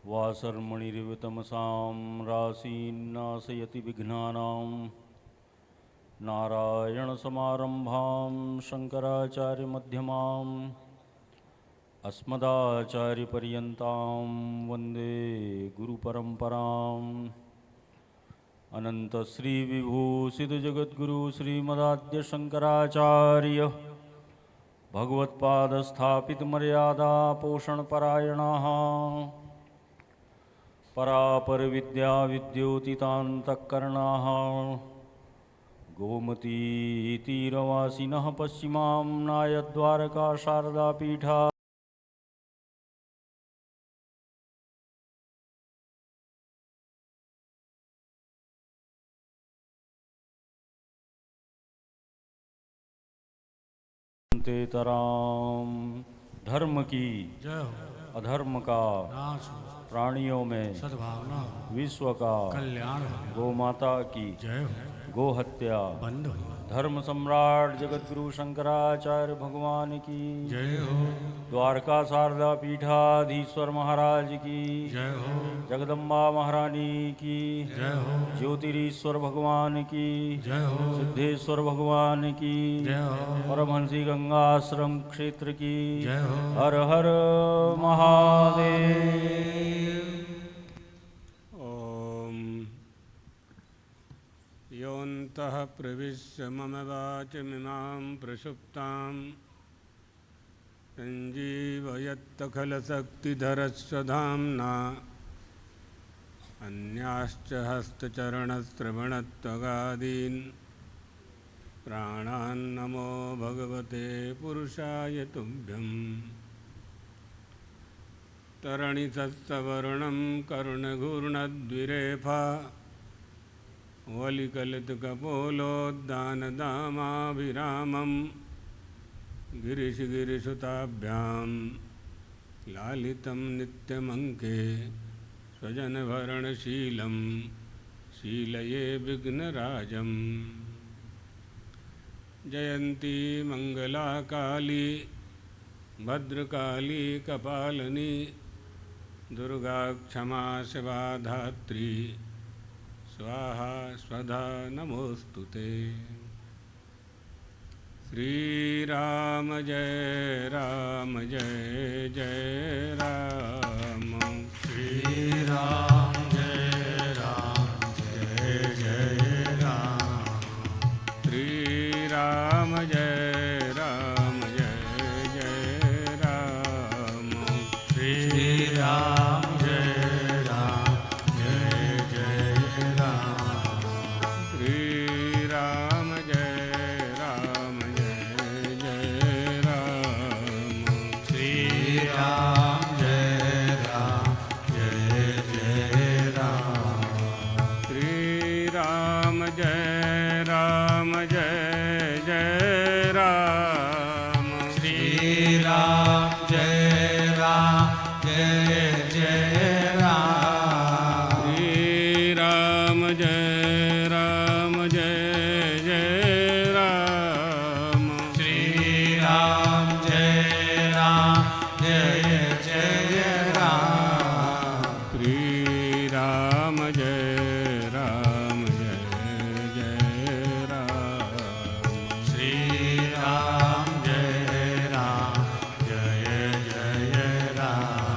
वासर्मणिरिव तमसां राशीन्नाशयति विघ्नानां नारायणसमारम्भां शङ्कराचार्यमध्यमाम् अस्मदाचार्यपर्यन्तां वन्दे गुरुपरम्पराम् अनन्तश्रीविभूषितजगद्गुरु श्रीमदाद्यशङ्कराचार्य भगवत्पादस्थापितमर्यादा पोषणपरायणाः परापरविद्याविद्योतितान्तःकरणाः गोमतीतीरवासिनः पश्चिमां नायद्वारका शारदापीठा तेतराम धर्म की जय हो, अधर्म का नाश हो, प्राणियों में सद्भावना हो, विश्व का कल्याण हो, गौ माता की जय हो, गो हत्या बंद हो, धर्म सम्राट जगतगुरु शंकराचार्य भगवान की जय हो, द्वारका शारदा पीठाधीश्वर महाराज की जय हो, जगदम्बा महारानी की जय हो, ज्योतिरीश्वर भगवान की जय हो, सिद्धेश्वर भगवान की जय हो, परमहंसी गंगाश्रम क्षेत्र की जय हो, हर हर महादेव। ॐ योऽन्तः प्रविश्य मम वाचमिमां प्रसुप्तां सञ्जीवयत्तखलशक्तिधरस्वधाम्ना अन्याश्च हस्तचरणश्रवणत्वगादीन् प्राणान्नमो भगवते पुरुषाय तुभ्यम् तरणितत्सवर्णं करुणघूर्णद्विरेफा वलिकलितकपोलोद्दानदामाभिरामं गिरिशुताभ्यां लालितं नित्यमङ्के स्वजनभरणशीलं शीलये विघ्नराजम् जयन्ती मङ्गलाकाली भद्रकाली कपालिनी दुर्गा क्षमा शिवा धात्री स्वाहा स्वधा नमोस्तुते। श्रीराम जय जय राम श्रीराम जय राम, श्रीराम जय राम श्रीराम जय राम, श्रीराम जय राम श्रीराम जय राम, श्रीराम जय राम जय राम श्रीराम जय राम, श्रीराम जय राम जय राम श्रीराम जय राम, श्रीराम जय राम श्रीराम जय राम,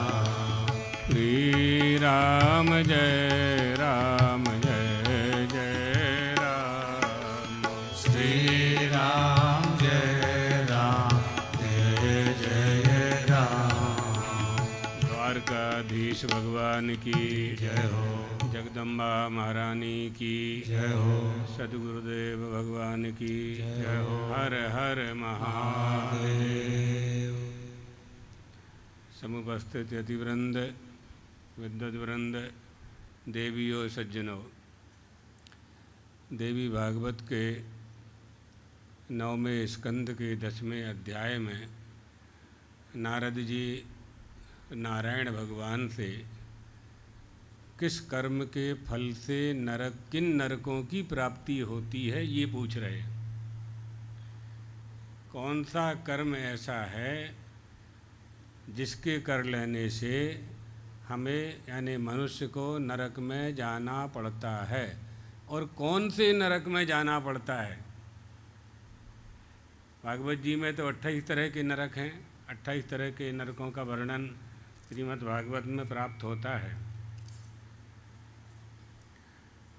श्रीराम जय राम जय राम श्रीराम जय राम, द्वारकाधीश भगवान की जय हो, जगदम्बा महारानी की जय हो, सद्गुरुदेव भगवान की जय हो, हर हर महादेव। समुपस्थित यतिवृंद विद्वद्वृंद देवियों सज्जनों, देवी भागवत के 9वें स्कंद के 10वें अध्याय में नारद जी नारायण भगवान से किस कर्म के फल से किन नरकों की प्राप्ति होती है ये पूछ रहे हैं। कौन सा कर्म ऐसा है जिसके कर लेने से हमें यानी मनुष्य को नरक में जाना पड़ता है। और कौन से नरक में जाना पड़ता है? भागवत जी में तो 28 तरह के नरक हैं। 28 तरह के नरकों का वर्णन श्रीमद् भागवत में प्राप्त होता है।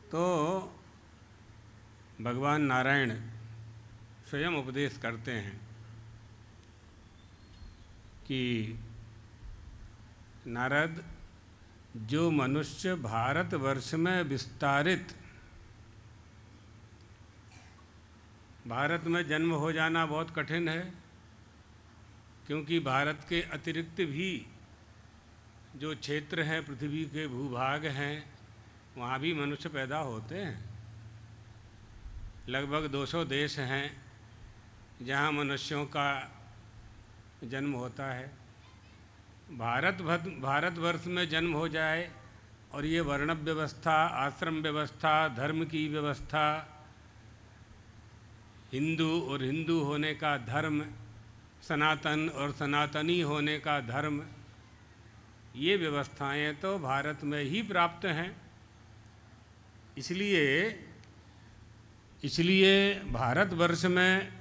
तो भगवान नारायण स्वयं उपदेश करते हैं कि नारद, जो मनुष्य भारतवर्ष में विस्तारित, भारत में जन्म हो जाना बहुत कठिन है, क्योंकि भारत के अतिरिक्त भी जो क्षेत्र हैं, पृथ्वी के भूभाग हैं, वहाँ भी मनुष्य पैदा होते हैं। लगभग 200 देश हैं जहाँ मनुष्यों का जन्म होता है। भारतवर्ष में जन्म हो जाए और ये वर्ण व्यवस्था, आश्रम व्यवस्था, धर्म की व्यवस्था, हिंदू और हिंदू होने का धर्म, सनातन और सनातनी होने का धर्म, ये व्यवस्थाएं तो भारत में ही प्राप्त हैं। इसलिए भारतवर्ष में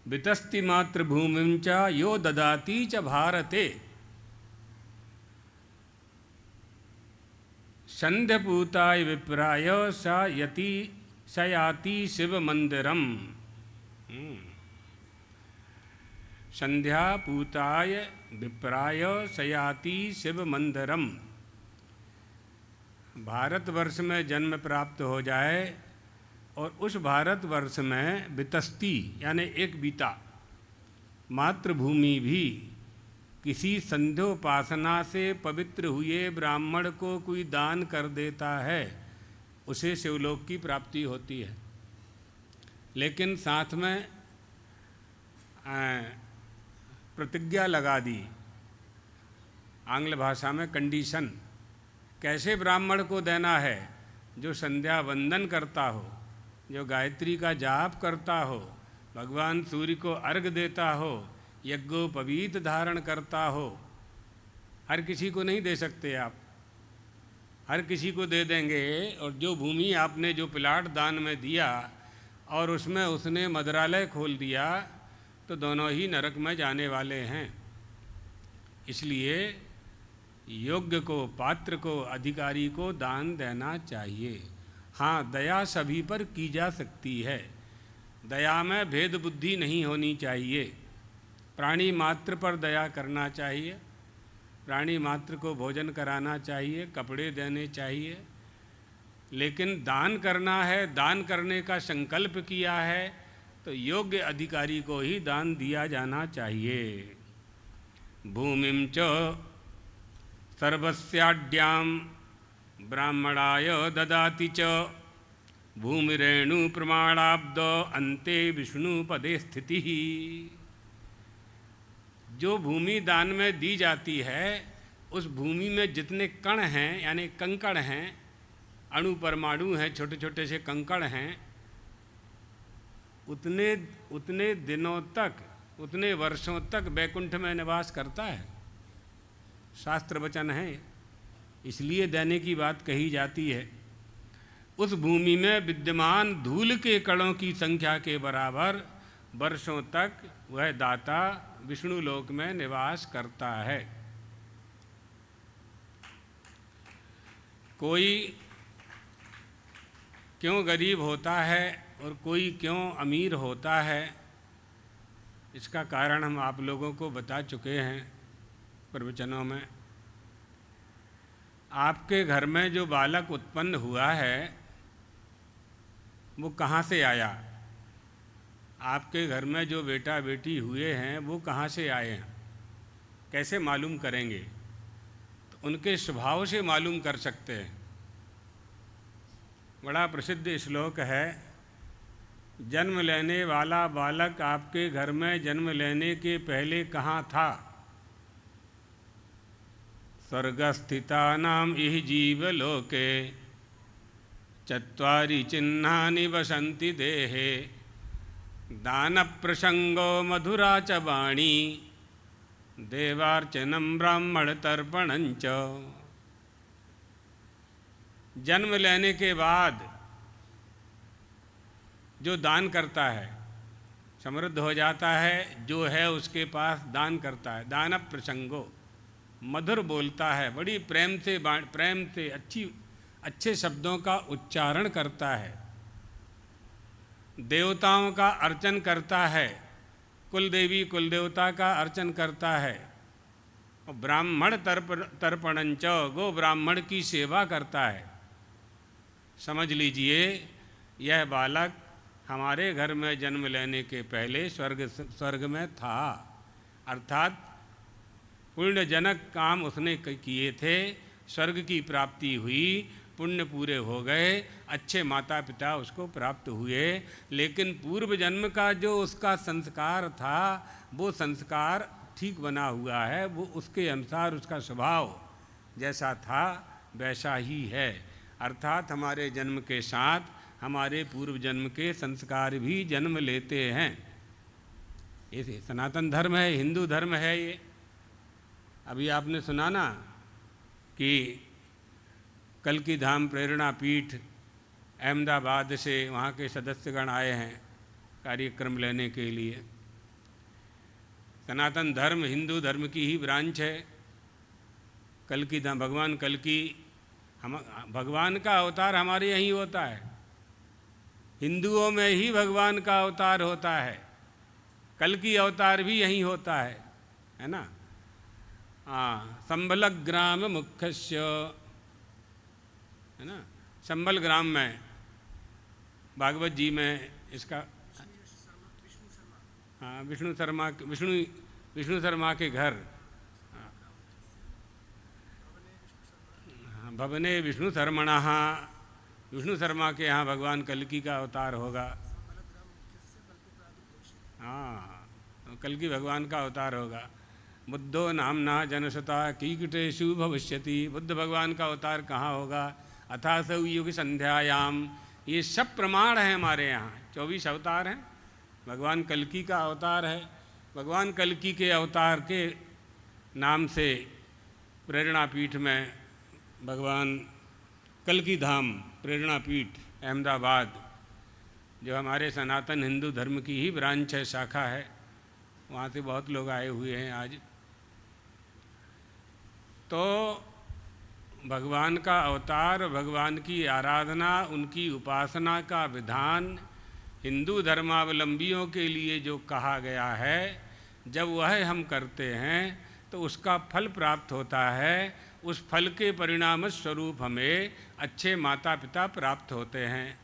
वितस्ति मातृभूमिं च यो ददाति च भारते संध्यपूताय विप्राय स याति शिव मंदिरम। संध्यापूताय विप्राय स याति शिव मंदिरम। भारतवर्ष में जन्म प्राप्त हो जाए और उस भारतवर्ष में वितस्ती यानी एक बीता मातृभूमि भी किसी संध्योपासना से पवित्र हुए ब्राह्मण को कोई दान कर देता है, उसे शिवलोक की प्राप्ति होती है। लेकिन साथ में प्रतिज्ञा लगा दी, आंग्ल भाषा में कंडीशन। कैसे ब्राह्मण को देना है? जो संध्या वंदन करता हो, जो गायत्री का जाप करता हो, भगवान सूर्य को अर्घ देता हो, यज्ञोपवीत धारण करता हो। हर किसी को नहीं दे सकते आप, हर किसी को दे देंगे। और जो भूमि आपने, जो प्लाट दान में दिया और उसमें उसने मदिरालय खोल दिया, तो दोनों ही नरक में जाने वाले हैं। इसलिए योग्य को, पात्र को, अधिकारी को दान देना चाहिए। हाँ, दया सभी पर की जा सकती है। दया में भेद बुद्धि नहीं होनी चाहिए। प्राणी मात्र पर दया करना चाहिए, प्राणी मात्र को भोजन कराना चाहिए, कपड़े देने चाहिए। लेकिन दान करना है, दान करने का संकल्प किया है, तो योग्य अधिकारी को ही दान दिया जाना चाहिए। भूमिं च सर्वस्याड्यां ब्राह्मणाय ददाति च भूमिरेणु प्रमाणाब्द अन्ते विष्णु पदे स्थिति। जो भूमि दान में दी जाती है, उस भूमि में जितने कण हैं यानी कंकड़ हैं, अणु परमाणु हैं, छोटे छोटे से कंकड़ हैं, उतने दिनों तक, उतने वर्षों तक वैकुंठ में निवास करता है। शास्त्र वचन है, इसलिए देने की बात कही जाती है। उस भूमि में विद्यमान धूल के कणों की संख्या के बराबर वर्षों तक वह दाता विष्णु लोक में निवास करता है। कोई क्यों गरीब होता है और कोई क्यों अमीर होता है, इसका कारण हम आप लोगों को बता चुके हैं प्रवचनों में। आपके घर में जो बालक उत्पन्न हुआ है वो कहाँ से आया? आपके घर में जो बेटा बेटी हुए हैं वो कहाँ से आए हैं? कैसे मालूम करेंगे? तो उनके स्वभाव से मालूम कर सकते हैं। बड़ा प्रसिद्ध श्लोक है, जन्म लेने वाला बालक आपके घर में जन्म लेने के पहले कहाँ था? स्वर्गस्थितानां इह जीवलोके चत्वारि चिह्नानि वसन्ति देहे दान प्रसंगो मधुरा च वाणी देवार्चनम ब्राह्मण तर्पणंच। जन्म लेने के बाद जो दान करता है समृद्ध हो जाता है, जो है उसके पास दान करता है। दान प्रसंगो, मधुर बोलता है, बड़ी प्रेम से अच्छे शब्दों का उच्चारण करता है, देवताओं का अर्चन करता है, कुल देवी कुल देवता का अर्चन करता है, और ब्राह्मण तर्पणंच, गो ब्राह्मण की सेवा करता है। समझ लीजिए यह बालक हमारे घर में जन्म लेने के पहले स्वर्ग में था, अर्थात पुण्यजनक काम उसने किए थे, स्वर्ग की प्राप्ति हुई, पुण्य पूरे हो गए, अच्छे माता पिता उसको प्राप्त हुए। लेकिन पूर्व जन्म का जो उसका संस्कार था वो संस्कार ठीक बना हुआ है, वो उसके अनुसार उसका स्वभाव जैसा था वैसा ही है। अर्थात हमारे जन्म के साथ हमारे पूर्व जन्म के संस्कार भी जन्म लेते हैं। ये सनातन धर्म है, हिंदू धर्म है ये। अभी आपने सुना ना कि कल्की धाम प्रेरणा पीठ अहमदाबाद से वहाँ के सदस्यगण आए हैं कार्यक्रम लेने के लिए। सनातन धर्म हिंदू धर्म की ही ब्रांच है। कल्की धाम, भगवान कल्की, भगवान का अवतार हमारे यहीं होता है। हिंदुओं में ही भगवान का अवतार होता है, कल्की अवतार भी यहीं होता है ना। हाँ, संबल ग्राम मुख्यस्य, है ना, संबल ग्राम में भागवत जी में इसका, हाँ, विष्णु शर्मा के घर, हाँ, भवने विष्णु शर्मणः, विष्णु शर्मा के यहाँ भगवान कल्की का अवतार होगा। हाँ, कल्की भगवान का अवतार होगा। बुद्धो नामना जनसता कीकटेषु भविष्यति, बुद्ध भगवान का अवतार कहाँ होगा? अथासौ युग संध्यायाम। ये सब प्रमाण है हमारे यहाँ। 24 अवतार हैं, भगवान कल्की का अवतार है। भगवान कल्की के अवतार के नाम से प्रेरणा पीठ में भगवान कल्की धाम प्रेरणा पीठ अहमदाबाद, जो हमारे सनातन हिंदू धर्म की ही ब्रांच है, शाखा है, वहाँ से बहुत लोग आए हुए हैं आज। तो भगवान का अवतार, भगवान की आराधना, उनकी उपासना का विधान हिंदू धर्मावलंबियों के लिए जो कहा गया है, जब वह हम करते हैं तो उसका फल प्राप्त होता है। उस फल के परिणाम स्वरूप हमें अच्छे माता पिता प्राप्त होते हैं,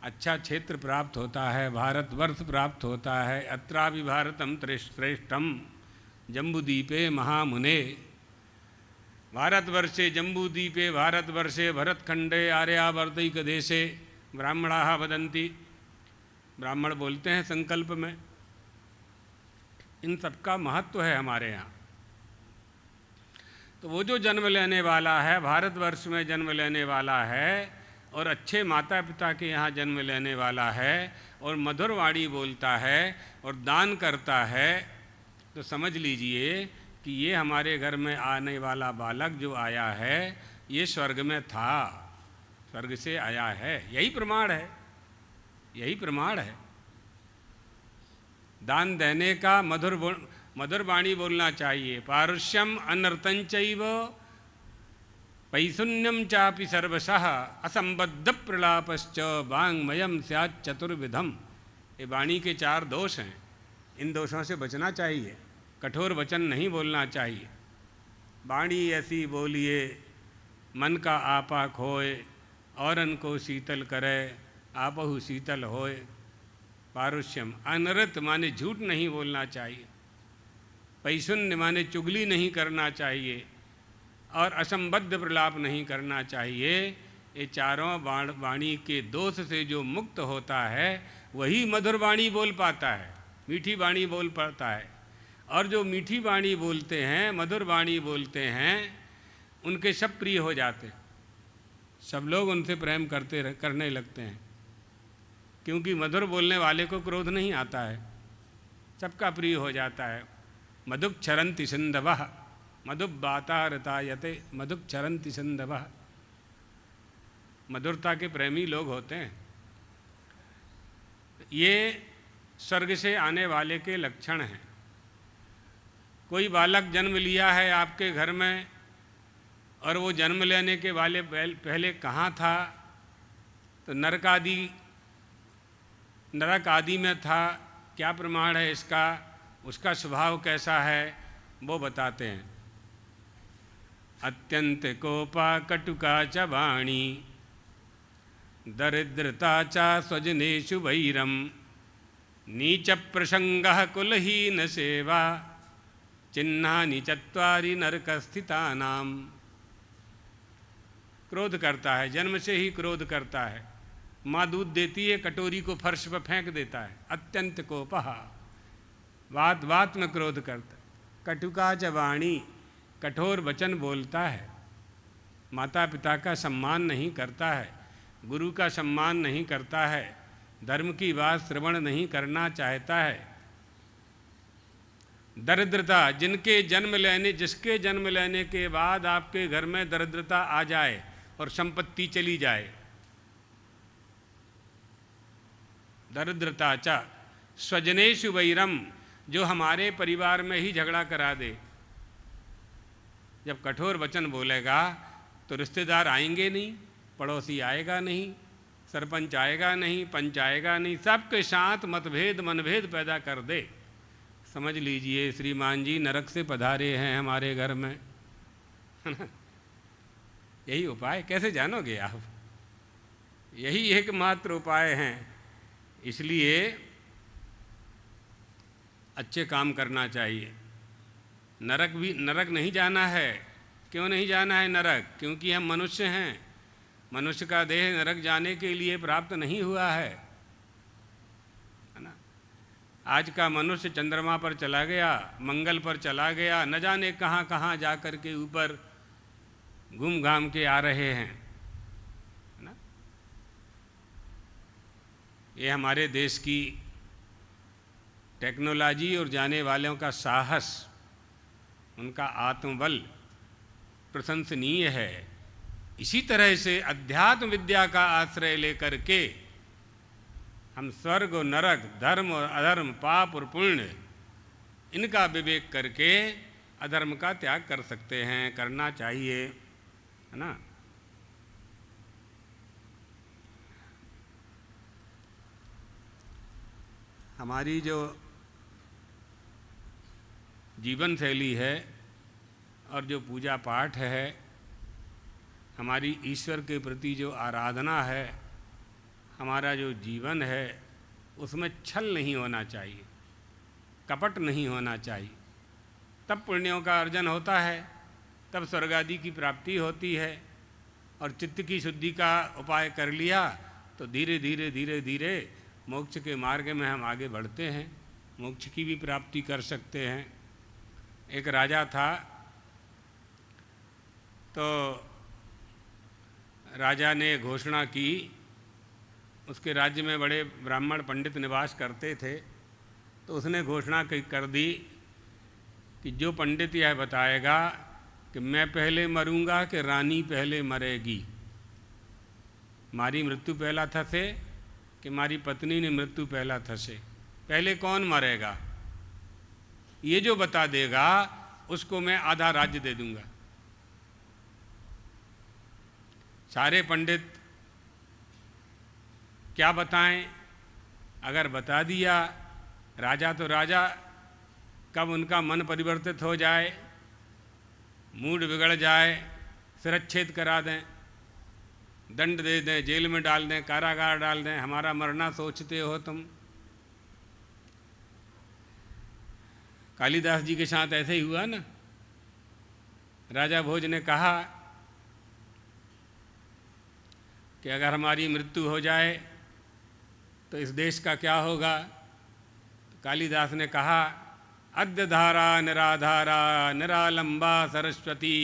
अच्छा क्षेत्र प्राप्त होता है, भारतवर्ष प्राप्त होता है। अत्रापि भारतम श्रेष्ठम जम्बूद्वीपे महामुने। भारतवर्षे जम्बूद्वीपे भारतवर्षे भरतखंडे आर्यावर्तैक देशे ब्राह्मणाः वदन्ति। ब्राह्मण बोलते हैं संकल्प में। इन सबका महत्व है हमारे यहाँ। तो वो जो जन्म लेने वाला है, भारतवर्ष में जन्म लेने वाला है और अच्छे माता पिता के यहाँ जन्म लेने वाला है और मधुर वाणी बोलता है और दान करता है, तो समझ लीजिए कि ये हमारे घर में आने वाला बालक जो आया है ये स्वर्ग में था, स्वर्ग से आया है। यही प्रमाण है, यही प्रमाण है। दान देने का मधुर वाणी बोलना चाहिए। पारुष्यम अनर्तंचैव पैशून्यम चापि सर्वशः असंबद्ध प्रलापश्च वाङ्मयम स्यात् चतुर्विधम। ये वाणी के 4 दोष हैं, इन दोषों से बचना चाहिए। कठोर वचन नहीं बोलना चाहिए। वाणी ऐसी बोलिए मन का आपा खोए, औरन को शीतल करे आपहु शीतल होए। पारुष्यम, अनृत माने झूठ नहीं बोलना चाहिए, पैशून्य माने चुगली नहीं करना चाहिए, और असंबद्ध प्रलाप नहीं करना चाहिए। ये चारों वाणी के दोष से जो मुक्त होता है वही मधुर वाणी बोल पाता है, मीठी वाणी बोल पाता है। और जो मीठी वाणी बोलते हैं, मधुर वाणी बोलते हैं, उनके सब प्रिय हो जाते हैं। सब लोग उनसे प्रेम करने लगते हैं, क्योंकि मधुर बोलने वाले को क्रोध नहीं आता है, सबका प्रिय हो जाता है। मधुक्षरन्ति सिन्धवः मधुब्बातारतायते मधुक्षरन्ति सिन्धवः। मधुरता के प्रेमी लोग होते हैं। ये स्वर्ग से आने वाले के लक्षण हैं। कोई बालक जन्म लिया है आपके घर में और वो जन्म लेने के वाले पहले कहाँ था, तो नरक आदि में था, क्या प्रमाण है इसका, उसका स्वभाव कैसा है, वो बताते हैं। अत्यंत कोपा कटुका च वाणी दरिद्रता च स्वजनेषु वैरम नीच प्रसंगः कुलहीन सेवा चिन्हानि चत्वारि नरकस्थितानाम। क्रोध करता है, जन्म से ही क्रोध करता है। माँ दूध देती है, कटोरी को फर्श पर फेंक देता है। अत्यंत कोपः, बात बात में क्रोध करता है। कटुका च वाणी, कठोर वचन बोलता है। माता पिता का सम्मान नहीं करता है, गुरु का सम्मान नहीं करता है, धर्म की बात श्रवण नहीं करना चाहता है। दरिद्रता, जिसके जन्म लेने के बाद आपके घर में दरिद्रता आ जाए और संपत्ति चली जाए। दरिद्रता च स्वजनेषु वैरम, जो हमारे परिवार में ही झगड़ा करा दे। जब कठोर वचन बोलेगा तो रिश्तेदार आएंगे नहीं, पड़ोसी आएगा नहीं, सरपंच आएगा नहीं, पंच आएगा नहीं, सबके साथ मतभेद मनभेद पैदा कर दे। समझ लीजिए श्रीमान जी नरक से पधारे हैं हमारे घर में, है ना। यही उपाय, कैसे जानोगे आप? यही एकमात्र उपाय हैं। इसलिए अच्छे काम करना चाहिए। नरक नहीं जाना है। क्यों नहीं जाना है नरक? क्योंकि हम मनुष्य हैं। मनुष्य का देह नरक जाने के लिए प्राप्त नहीं हुआ है ना। आज का मनुष्य चंद्रमा पर चला गया, मंगल पर चला गया, न जाने कहाँ कहाँ जा कर के ऊपर घूम घाम के आ रहे हैं, है ना। ये हमारे देश की टेक्नोलॉजी और जाने वालों का साहस, उनका आत्मबल प्रशंसनीय है। इसी तरह से अध्यात्म विद्या का आश्रय लेकर के हम स्वर्ग और नरक, धर्म और अधर्म, पाप और पुण्य, इनका विवेक करके अधर्म का त्याग कर सकते हैं, करना चाहिए, है ना। हमारी जो जीवन शैली है और जो पूजा पाठ है, हमारी ईश्वर के प्रति जो आराधना है, हमारा जो जीवन है, उसमें छल नहीं होना चाहिए, कपट नहीं होना चाहिए। तब पुण्यों का अर्जन होता है, तब स्वर्ग आदि की प्राप्ति होती है। और चित्त की शुद्धि का उपाय कर लिया तो धीरे धीरे धीरे धीरे मोक्ष के मार्ग में हम आगे बढ़ते हैं, मोक्ष की भी प्राप्ति कर सकते हैं। एक राजा था, तो राजा ने घोषणा की, उसके राज्य में बड़े ब्राह्मण पंडित निवास करते थे, तो उसने घोषणा कर दी कि जो पंडित यह बताएगा कि मैं पहले मरूंगा कि रानी पहले मरेगी, मारी मृत्यु पहला थसे कि मारी पत्नी ने मृत्यु पहला थसे, पहले कौन मरेगा, ये जो बता देगा उसको मैं आधा राज्य दे दूंगा। सारे पंडित क्या बताएं, अगर बता दिया राजा तो राजा, कब उनका मन परिवर्तित हो जाए, मूड बिगड़ जाए, सिरच्छेद करा दें, दंड दे दें, जेल में डाल दें, कारागार डाल दें, हमारा मरना सोचते हो तुम। कालिदास जी के साथ ऐसे ही हुआ ना। राजा भोज ने कहा कि अगर हमारी मृत्यु हो जाए तो इस देश का क्या होगा। तो कालिदास ने कहा, अद्य धारा निराधारा निरालंबा सरस्वती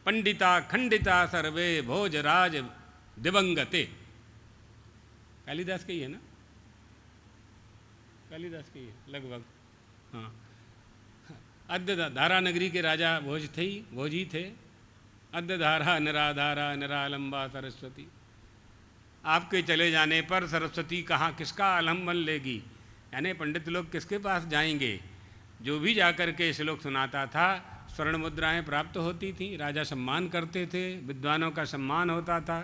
पंडिता खंडिता सर्वे भोजराज दिवंगते। कालिदास का ही है ना, कालिदास का ही है लगभग, हाँ। अद्य धारा नगरी के राजा भोज ही थे। अद्य धारा निराधारा निरालंबा सरस्वती। आपके चले जाने पर सरस्वती कहाँ किसका आलम्बन लेगी, यानी पंडित लोग किसके पास जाएंगे। जो भी जाकर के श्लोक सुनाता था स्वर्ण मुद्राएं प्राप्त होती थी, राजा सम्मान करते थे, विद्वानों का सम्मान होता था,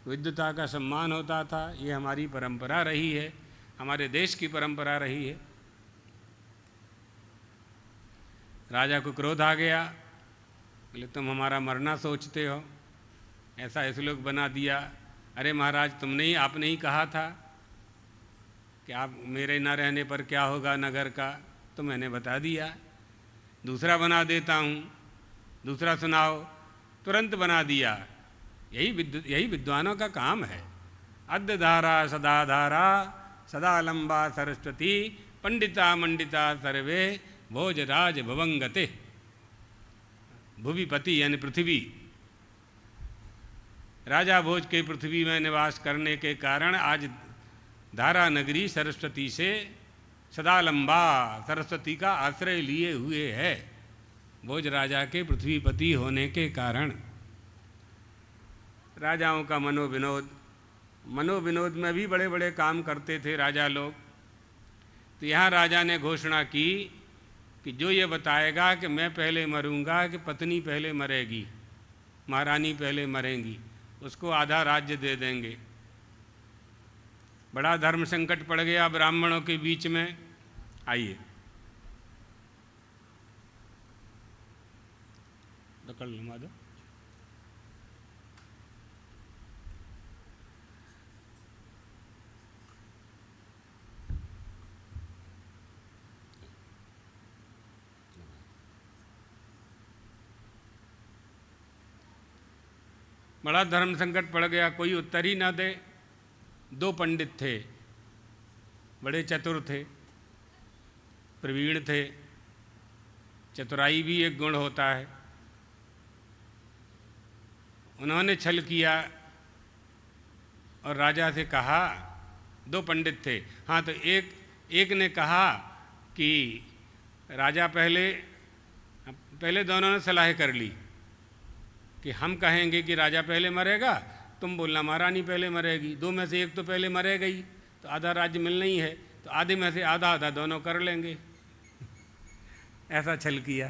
विद्वता का सम्मान होता था। ये हमारी परंपरा रही है, हमारे देश की परंपरा रही है। राजा को क्रोध आ गया, बोले तुम हमारा मरना सोचते हो, ऐसा श्लोक बना दिया। अरे महाराज आपने ही कहा था कि आप मेरे न रहने पर क्या होगा नगर का, तो मैंने बता दिया। दूसरा बना देता हूँ, दूसरा सुनाओ। तुरंत बना दिया। यही विद्वानों का काम है। अद्य धारा सदा लंबा सरस्वती, पंडिता मंडिता सर्वे भोजराज भवंगते। भुविपति यानी पृथ्वी, राजा भोज के पृथ्वी में निवास करने के कारण आज धारा नगरी सरस्वती से सदा लंबा, सरस्वती का आश्रय लिए हुए है, भोज राजा के पृथ्वीपति होने के कारण। राजाओं का मनोविनोद में भी बड़े बड़े काम करते थे राजा लोग। तो यहाँ राजा ने घोषणा की कि जो ये बताएगा कि मैं पहले मरूंगा कि पत्नी पहले मरेगी, महारानी पहले मरेंगी, उसको आधा राज्य दे देंगे। बड़ा धर्म संकट पड़ गया ब्राह्मणों के बीच में। आइए पकड़ लो माधव। बड़ा धर्म संकट पड़ गया, कोई उत्तर ही ना दे। दो पंडित थे, बड़े चतुर थे, प्रवीण थे। चतुराई भी एक गुण होता है। उन्होंने छल किया और राजा से कहा, दो पंडित थे, हाँ, तो एक ने कहा कि राजा पहले दोनों ने सलाह कर ली कि हम कहेंगे कि राजा पहले मरेगा, तुम बोलना महारानी पहले मरेगी। दो में से एक तो पहले मरेगा ही, तो आधा राज्य मिलना ही है, तो आधे में से आधा आधा दोनों कर लेंगे। ऐसा छल किया।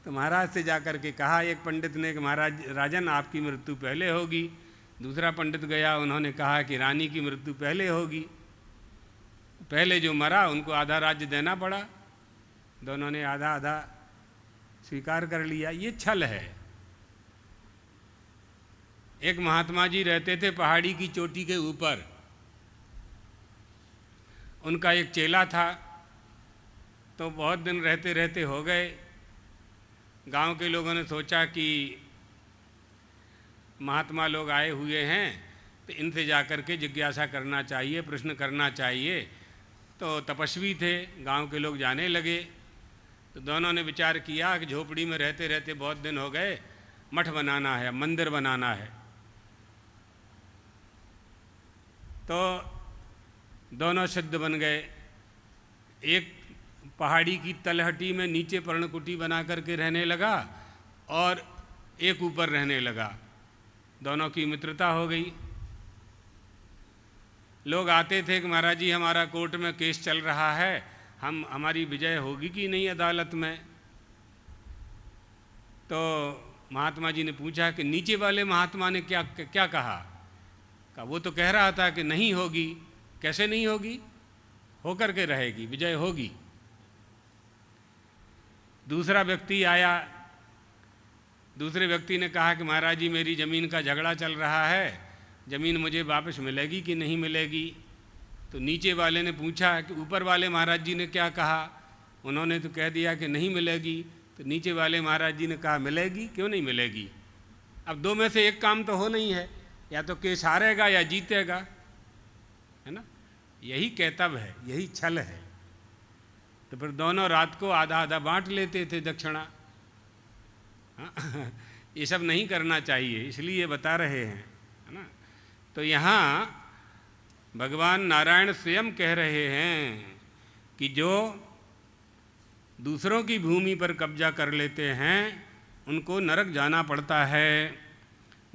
तो महाराज से जाकर के कहा एक पंडित ने कि महाराज राजन आपकी मृत्यु पहले होगी। दूसरा पंडित गया, उन्होंने कहा कि रानी की मृत्यु पहले होगी। पहले जो मरा उनको आधा राज्य देना पड़ा, दोनों ने आधा आधा स्वीकार कर लिया। ये छल है। एक महात्मा जी रहते थे पहाड़ी की चोटी के ऊपर। उनका एक चेला था, तो बहुत दिन रहते रहते हो गए। गांव के लोगों ने सोचा कि महात्मा लोग आए हुए हैं, तो इनसे जाकर के जिज्ञासा करना चाहिए, प्रश्न करना चाहिए। तो तपस्वी थे, गांव के लोग जाने लगे। तो दोनों ने विचार किया कि झोपड़ी में रहते रहते बहुत दिन हो गए, मठ बनाना है, मंदिर बनाना है। तो दोनों सिद्ध बन गए। एक पहाड़ी की तलहटी में नीचे पर्णकुटी बना करके रहने लगा और एक ऊपर रहने लगा। दोनों की मित्रता हो गई। लोग आते थे कि महाराज जी हमारा कोर्ट में केस चल रहा है, हमारी विजय होगी कि नहीं अदालत में। तो महात्मा जी ने पूछा कि नीचे वाले महात्मा ने क्या कहा। वो तो कह रहा था कि नहीं होगी। कैसे नहीं होगी? होकर के रहेगी, विजय होगी। दूसरा व्यक्ति आया। दूसरे व्यक्ति ने कहा कि महाराज जी मेरी ज़मीन का झगड़ा चल रहा है, ज़मीन मुझे वापस मिलेगी कि नहीं मिलेगी। तो नीचे वाले ने पूछा कि ऊपर वाले महाराज जी ने क्या कहा। उन्होंने तो कह दिया कि नहीं मिलेगी। तो नीचे वाले महाराज जी ने कहा मिलेगी, क्यों नहीं मिलेगी। अब दो में से एक काम तो हो नहीं है, या तो केस हारेगा या जीतेगा, है ना। यही कहतब है, यही छल है। तो फिर दोनों रात को आधा आधा बांट लेते थे दक्षिणा। हाँ? ये सब नहीं करना चाहिए, इसलिए बता रहे हैं, है ना। तो यहाँ भगवान नारायण स्वयं कह रहे हैं कि जो दूसरों की भूमि पर कब्जा कर लेते हैं उनको नरक जाना पड़ता है।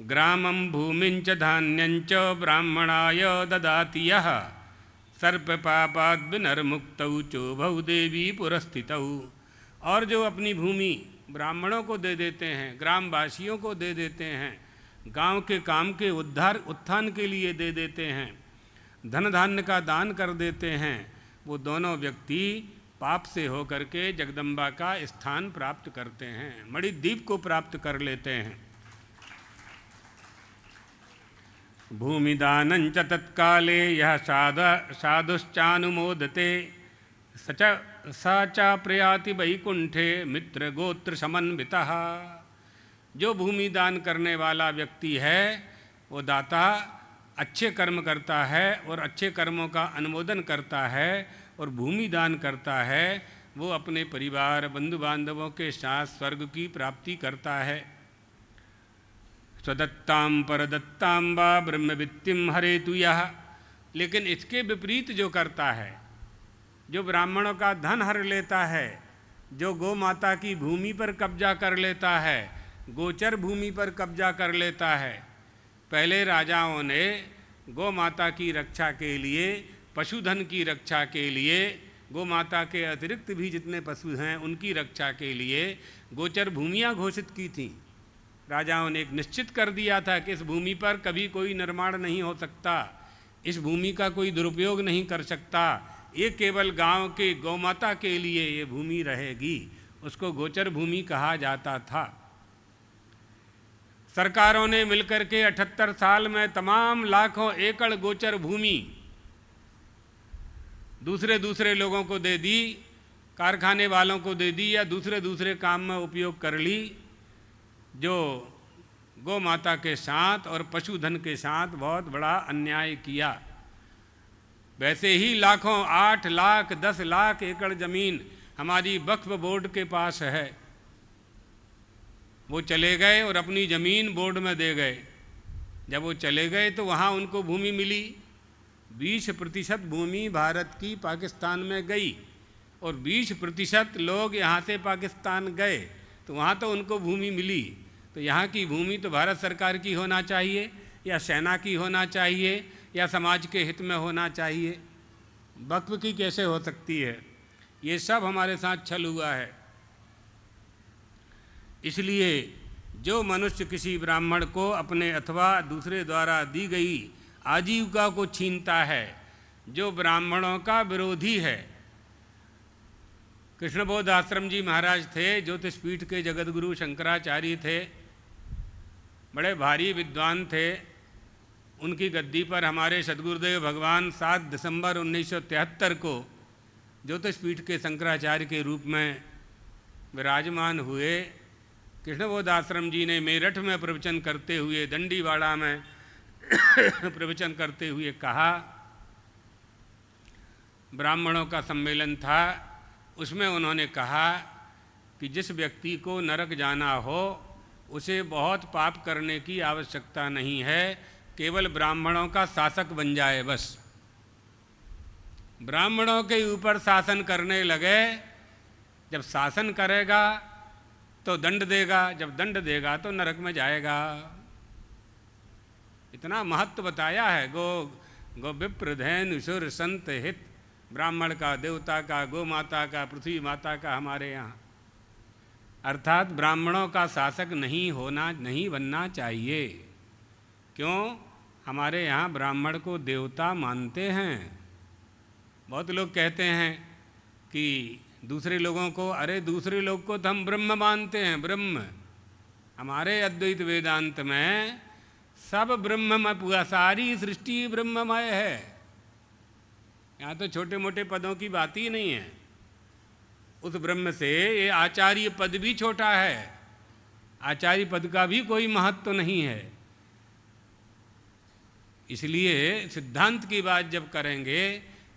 ग्रामं भूमिंच धान्यंच ब्राह्मणाय ददाति यः सर्प पापाद विनर्मुक्तौ चोभौ देवी पुरस्थितौ। और जो अपनी भूमि ब्राह्मणों को दे देते हैं, ग्रामवासियों को दे देते हैं, गांव के काम के उत्थान के लिए दे देते हैं, धन धान्य का दान कर देते हैं, वो दोनों व्यक्ति पाप से होकर के जगदम्बा का स्थान प्राप्त करते हैं, मणिद्वीप को प्राप्त कर लेते हैं। भूमिदानंच तत्काले यह साधुश्चानुमोदते सा च प्रयाति वैकुंठे मित्र गोत्र समन्वितः। जो भूमि दान करने वाला व्यक्ति है वो दाता अच्छे कर्म करता है और अच्छे कर्मों का अनुमोदन करता है और भूमि दान करता है, वो अपने परिवार बंधु बांधवों के साथ स्वर्ग की प्राप्ति करता है। स्वदत्ताम परदत्ताम वा ब्रह्मवित्तिम हरेतु यः। लेकिन इसके विपरीत जो करता है, जो ब्राह्मणों का धन हर लेता है, जो गौ माता की भूमि पर कब्जा कर लेता है, गोचर भूमि पर कब्जा कर लेता है। पहले राजाओं ने गौ माता की रक्षा के लिए, पशुधन की रक्षा के लिए, गौ माता के अतिरिक्त भी जितने पशु हैं उनकी रक्षा के लिए गोचर भूमियाँ घोषित की थीं। राजाओं ने एक निश्चित कर दिया था कि इस भूमि पर कभी कोई निर्माण नहीं हो सकता, इस भूमि का कोई दुरुपयोग नहीं कर सकता, ये केवल गांव के गौमाता के लिए ये भूमि रहेगी। उसको गोचर भूमि कहा जाता था। सरकारों ने मिलकर के 78 साल में तमाम लाखों एकड़ गोचर भूमि दूसरे दूसरे लोगों को दे दी, कारखाने वालों को दे दी या दूसरे दूसरे काम में उपयोग कर ली, जो गौ माता के साथ और पशुधन के साथ बहुत बड़ा अन्याय किया। वैसे ही लाखों 8 लाख 10 लाख एकड़ ज़मीन हमारी वक्फ बोर्ड के पास है, वो चले गए और अपनी ज़मीन बोर्ड में दे गए। जब वो चले गए तो वहाँ उनको भूमि मिली, 20% भूमि भारत की पाकिस्तान में गई और 20% लोग यहाँ से पाकिस्तान गए, तो वहाँ तो उनको भूमि मिली। तो यहाँ की भूमि तो भारत सरकार की होना चाहिए या सेना की होना चाहिए या समाज के हित में होना चाहिए, वक्फ की कैसे हो सकती है? ये सब हमारे साथ छल हुआ है। इसलिए जो मनुष्य किसी ब्राह्मण को अपने अथवा दूसरे द्वारा दी गई आजीविका को छीनता है, जो ब्राह्मणों का विरोधी है। कृष्णबोध आश्रम जी महाराज थे, ज्योतिषपीठ के जगतगुरु शंकराचार्य थे, बड़े भारी विद्वान थे। उनकी गद्दी पर हमारे सद्गुरुदेव भगवान 7 दिसंबर 1973 को ज्योतिषपीठ के शंकराचार्य के रूप में विराजमान हुए। कृष्णबोध आश्रम जी ने मेरठ में प्रवचन करते हुए, दंडीवाड़ा में प्रवचन करते हुए कहा, ब्राह्मणों का सम्मेलन था, उसमें उन्होंने कहा कि जिस व्यक्ति को नरक जाना हो उसे बहुत पाप करने की आवश्यकता नहीं है, केवल ब्राह्मणों का शासक बन जाए बस। ब्राह्मणों के ऊपर शासन करने लगे, जब शासन करेगा तो दंड देगा, जब दंड देगा तो नरक में जाएगा। इतना महत्व बताया है। गो विप्र धैन सुर संत हित, ब्राह्मण का, देवता का, गौ माता का, पृथ्वी माता का हमारे यहाँ। अर्थात ब्राह्मणों का शासक नहीं बनना चाहिए। क्यों? हमारे यहाँ ब्राह्मण को देवता मानते हैं। बहुत लोग कहते हैं कि दूसरे लोगों को, अरे दूसरे लोग को तो हम ब्रह्म मानते हैं। ब्रह्म हमारे अद्वैत वेदांत में सब ब्रह्ममय, पूरा सारी सृष्टि ब्रह्ममय है। यहाँ तो छोटे मोटे पदों की बात ही नहीं है। उस ब्रह्म से ये आचार्य पद भी छोटा है, आचार्य पद का भी कोई महत्व नहीं है। इसलिए सिद्धांत की बात जब करेंगे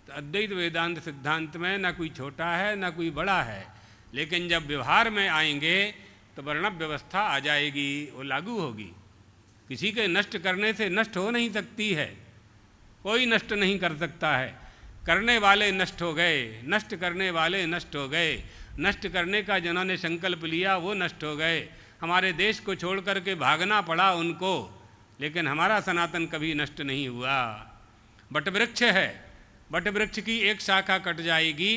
तो अद्वैत वेदांत सिद्धांत में ना कोई छोटा है ना कोई बड़ा है, लेकिन जब व्यवहार में आएंगे तो वर्णव व्यवस्था आ जाएगी, वो लागू होगी। किसी के नष्ट करने से नष्ट हो नहीं सकती है, कोई नष्ट नहीं कर सकता है। करने वाले नष्ट हो गए, नष्ट करने वाले नष्ट हो गए। नष्ट करने का जिन्होंने संकल्प लिया वो नष्ट हो गए, हमारे देश को छोड़ करके भागना पड़ा उनको, लेकिन हमारा सनातन कभी नष्ट नहीं हुआ। वटवृक्ष है, वटवृक्ष की एक शाखा कट जाएगी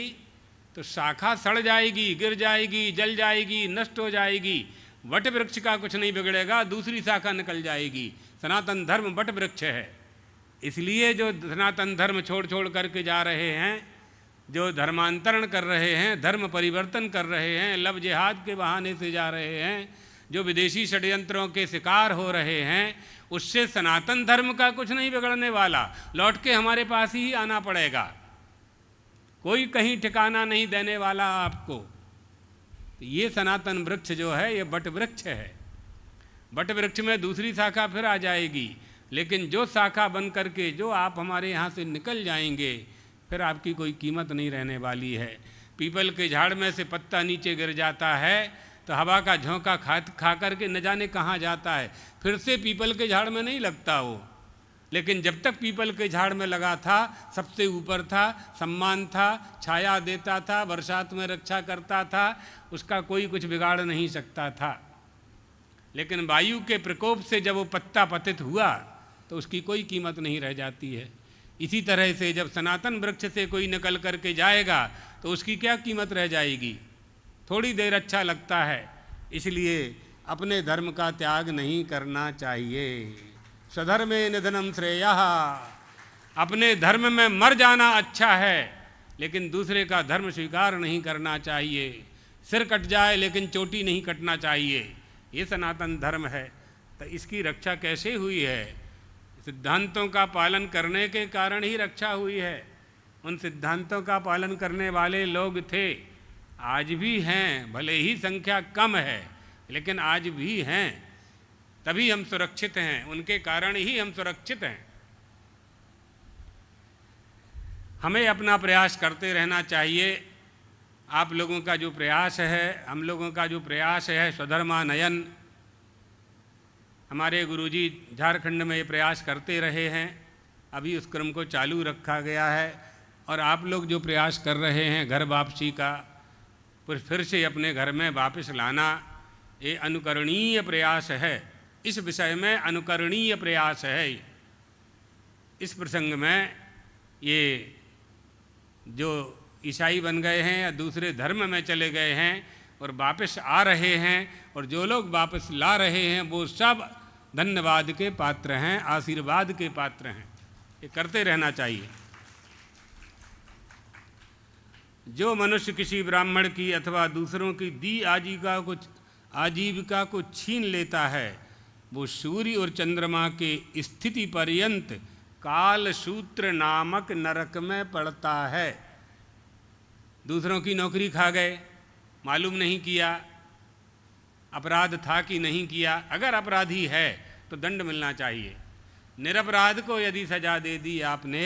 तो शाखा सड़ जाएगी, गिर जाएगी, जल जाएगी, नष्ट हो जाएगी। वटवृक्ष का कुछ नहीं बिगड़ेगा, दूसरी शाखा निकल जाएगी। सनातन धर्म वटवृक्ष है। इसलिए जो सनातन धर्म छोड़ छोड़ करके जा रहे हैं, जो धर्मांतरण कर रहे हैं, धर्म परिवर्तन कर रहे हैं, लव जिहाद के बहाने से जा रहे हैं, जो विदेशी षड्यंत्रों के शिकार हो रहे हैं, उससे सनातन धर्म का कुछ नहीं बिगड़ने वाला, लौट के हमारे पास ही आना पड़ेगा। कोई कहीं ठिकाना नहीं देने वाला आपको। तो ये सनातन वृक्ष जो है ये वट वृक्ष है। वट वृक्ष में दूसरी शाखा फिर आ जाएगी, लेकिन जो शाखा बन करके जो आप हमारे यहाँ से निकल जाएंगे फिर आपकी कोई कीमत नहीं रहने वाली है। पीपल के झाड़ में से पत्ता नीचे गिर जाता है तो हवा का झोंका खा करके न जाने कहाँ जाता है, फिर से पीपल के झाड़ में नहीं लगता वो। लेकिन जब तक पीपल के झाड़ में लगा था, सबसे ऊपर था, सम्मान था, छाया देता था, बरसात में रक्षा करता था, उसका कोई कुछ बिगाड़ नहीं सकता था। लेकिन वायु के प्रकोप से जब वो पत्ता पतित हुआ तो उसकी कोई कीमत नहीं रह जाती है। इसी तरह से जब सनातन वृक्ष से कोई निकल करके जाएगा तो उसकी क्या कीमत रह जाएगी? थोड़ी देर अच्छा लगता है। इसलिए अपने धर्म का त्याग नहीं करना चाहिए। स्वधर्मे निधनम श्रेयः, अपने धर्म में मर जाना अच्छा है, लेकिन दूसरे का धर्म स्वीकार नहीं करना चाहिए। सिर कट जाए लेकिन चोटी नहीं कटना चाहिए। ये सनातन धर्म है। तो इसकी रक्षा कैसे हुई है? सिद्धांतों का पालन करने के कारण ही रक्षा हुई है। उन सिद्धांतों का पालन करने वाले लोग थे, आज भी हैं, भले ही संख्या कम है लेकिन आज भी हैं, तभी हम सुरक्षित हैं, उनके कारण ही हम सुरक्षित हैं। हमें अपना प्रयास करते रहना चाहिए। आप लोगों का जो प्रयास है, हम लोगों का जो प्रयास है स्वधर्मानयन, हमारे गुरुजी झारखंड में ये प्रयास करते रहे हैं, अभी उस क्रम को चालू रखा गया है। और आप लोग जो प्रयास कर रहे हैं घर वापसी का, फिर से अपने घर में वापस लाना, ये अनुकरणीय प्रयास है। इस विषय में अनुकरणीय प्रयास है। इस प्रसंग में ये जो ईसाई बन गए हैं या दूसरे धर्म में चले गए हैं और वापस आ रहे हैं, और जो लोग वापस ला रहे हैं वो सब धन्यवाद के पात्र हैं, आशीर्वाद के पात्र हैं। ये करते रहना चाहिए। जो मनुष्य किसी ब्राह्मण की अथवा दूसरों की दी आजीविका को छीन लेता है वो सूर्य और चंद्रमा के स्थिति पर्यंत काल सूत्र नामक नरक में पड़ता है। दूसरों की नौकरी खा गए, मालूम नहीं किया, अपराध था कि नहीं किया। अगर अपराधी है तो दंड मिलना चाहिए। निरपराध को यदि सजा दे दी आपने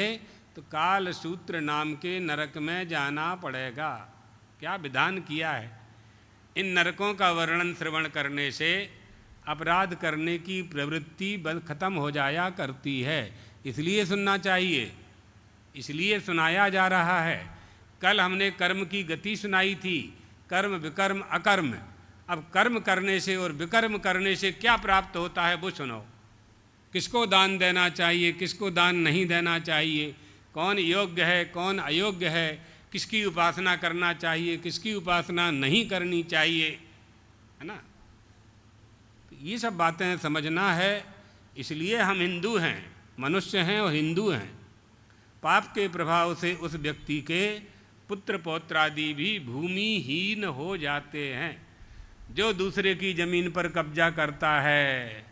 तो काल सूत्र नाम के नरक में जाना पड़ेगा। क्या विधान किया है! इन नरकों का वर्णन श्रवण करने से अपराध करने की प्रवृत्ति खत्म हो जाया करती है। इसलिए सुनना चाहिए, इसलिए सुनाया जा रहा है। कल हमने कर्म की गति सुनाई थी, कर्म विकर्म अकर्म। अब कर्म करने से और विकर्म करने से क्या प्राप्त होता है वो सुनो। किसको दान देना चाहिए, किसको दान नहीं देना चाहिए, कौन योग्य है, कौन अयोग्य है, किसकी उपासना करना चाहिए, किसकी उपासना नहीं करनी चाहिए, है ना। तो ये सब बातें समझना है। इसलिए हम हिंदू हैं, मनुष्य हैं और हिंदू हैं। पाप के प्रभाव से उस व्यक्ति के पुत्र पौत्रादि भी भूमिहीन हो जाते हैं। जो दूसरे की ज़मीन पर कब्जा करता है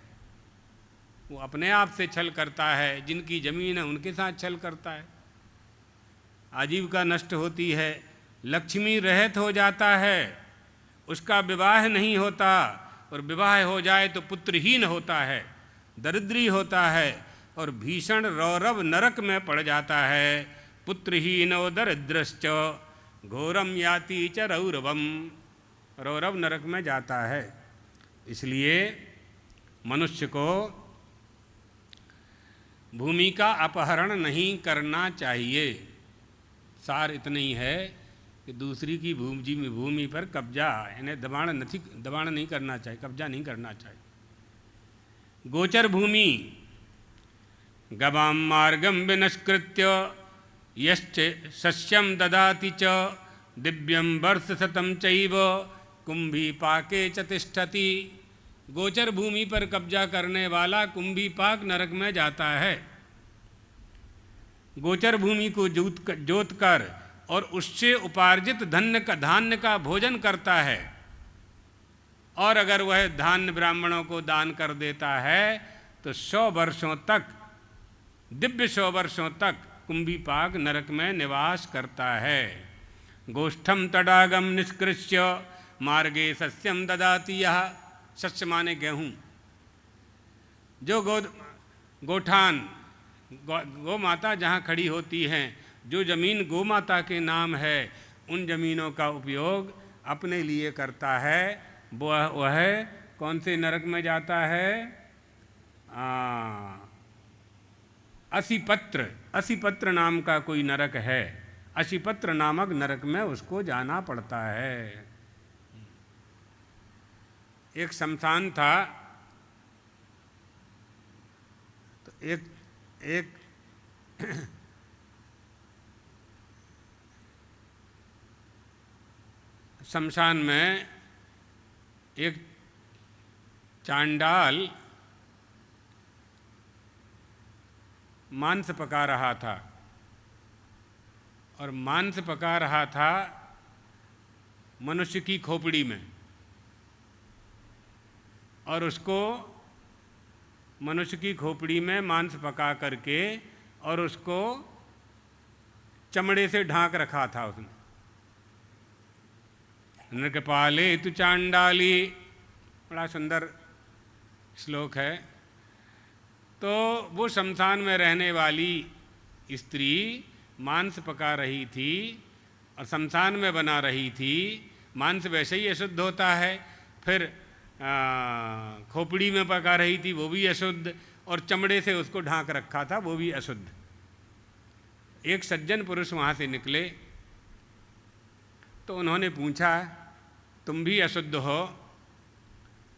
वो अपने आप से छल करता है, जिनकी ज़मीन है उनके साथ छल करता है। आजीविका नष्ट होती है, लक्ष्मी रहित हो जाता है, उसका विवाह नहीं होता, और विवाह हो जाए तो पुत्रहीन होता है, दरिद्री होता है और भीषण रौरव नरक में पड़ जाता है। पुत्रहीनो दरिद्रश्च घोरम याति च रौरवम, रौरव नरक में जाता है। इसलिए मनुष्य को भूमि का अपहरण नहीं करना चाहिए। सार इतना ही है कि दूसरी की भूमि पर कब्जा, यानी दबाण नहीं करना चाहिए, कब्जा नहीं करना चाहिए। गोचर भूमि गवाम मार्गम विनष्कृत्य यश्च सस्यम ददाति च दिव्यम वर्ष शतम चैव कुंभी पाके च तिष्ठति। गोचर भूमि पर कब्जा करने वाला कुंभी पाक नरक में जाता है। गोचर भूमि को जोत कर और उससे उपार्जित धान्य का भोजन करता है, और अगर वह धान्य ब्राह्मणों को दान कर देता है तो 100 वर्षों तक, दिव्य 100 वर्षों तक कुंभी पाक नरक में निवास करता है। गोष्ठम तडागम निष्कृष्य मार्गे सस्यम ददाति। यह सस्य माने गेहूँ। जो गोठान गौ माता जहाँ खड़ी होती हैं, जो ज़मीन गौ माता के नाम है, उन ज़मीनों का उपयोग अपने लिए करता है, वह कौन से नरक में जाता है? असीपत्र नाम का कोई नरक है। असीपत्र नामक नरक में उसको जाना पड़ता है। एक शमशान था, तो एक शमशान में एक चांडाल मांस पका रहा था, और मांस पका रहा था मनुष्य की खोपड़ी में, और उसको मनुष्य की खोपड़ी में मांस पका करके और उसको चमड़े से ढांक रखा था उसने। नृकपाले तु चांडाली, बड़ा सुंदर श्लोक है। तो वो शमशान में रहने वाली स्त्री मांस पका रही थी और शमशान में बना रही थी। मांस वैसे ही अशुद्ध होता है, फिर खोपड़ी में पका रही थी, वो भी अशुद्ध, और चमड़े से उसको ढांक रखा था, वो भी अशुद्ध। एक सज्जन पुरुष वहाँ से निकले, तो उन्होंने पूछा, तुम भी अशुद्ध हो,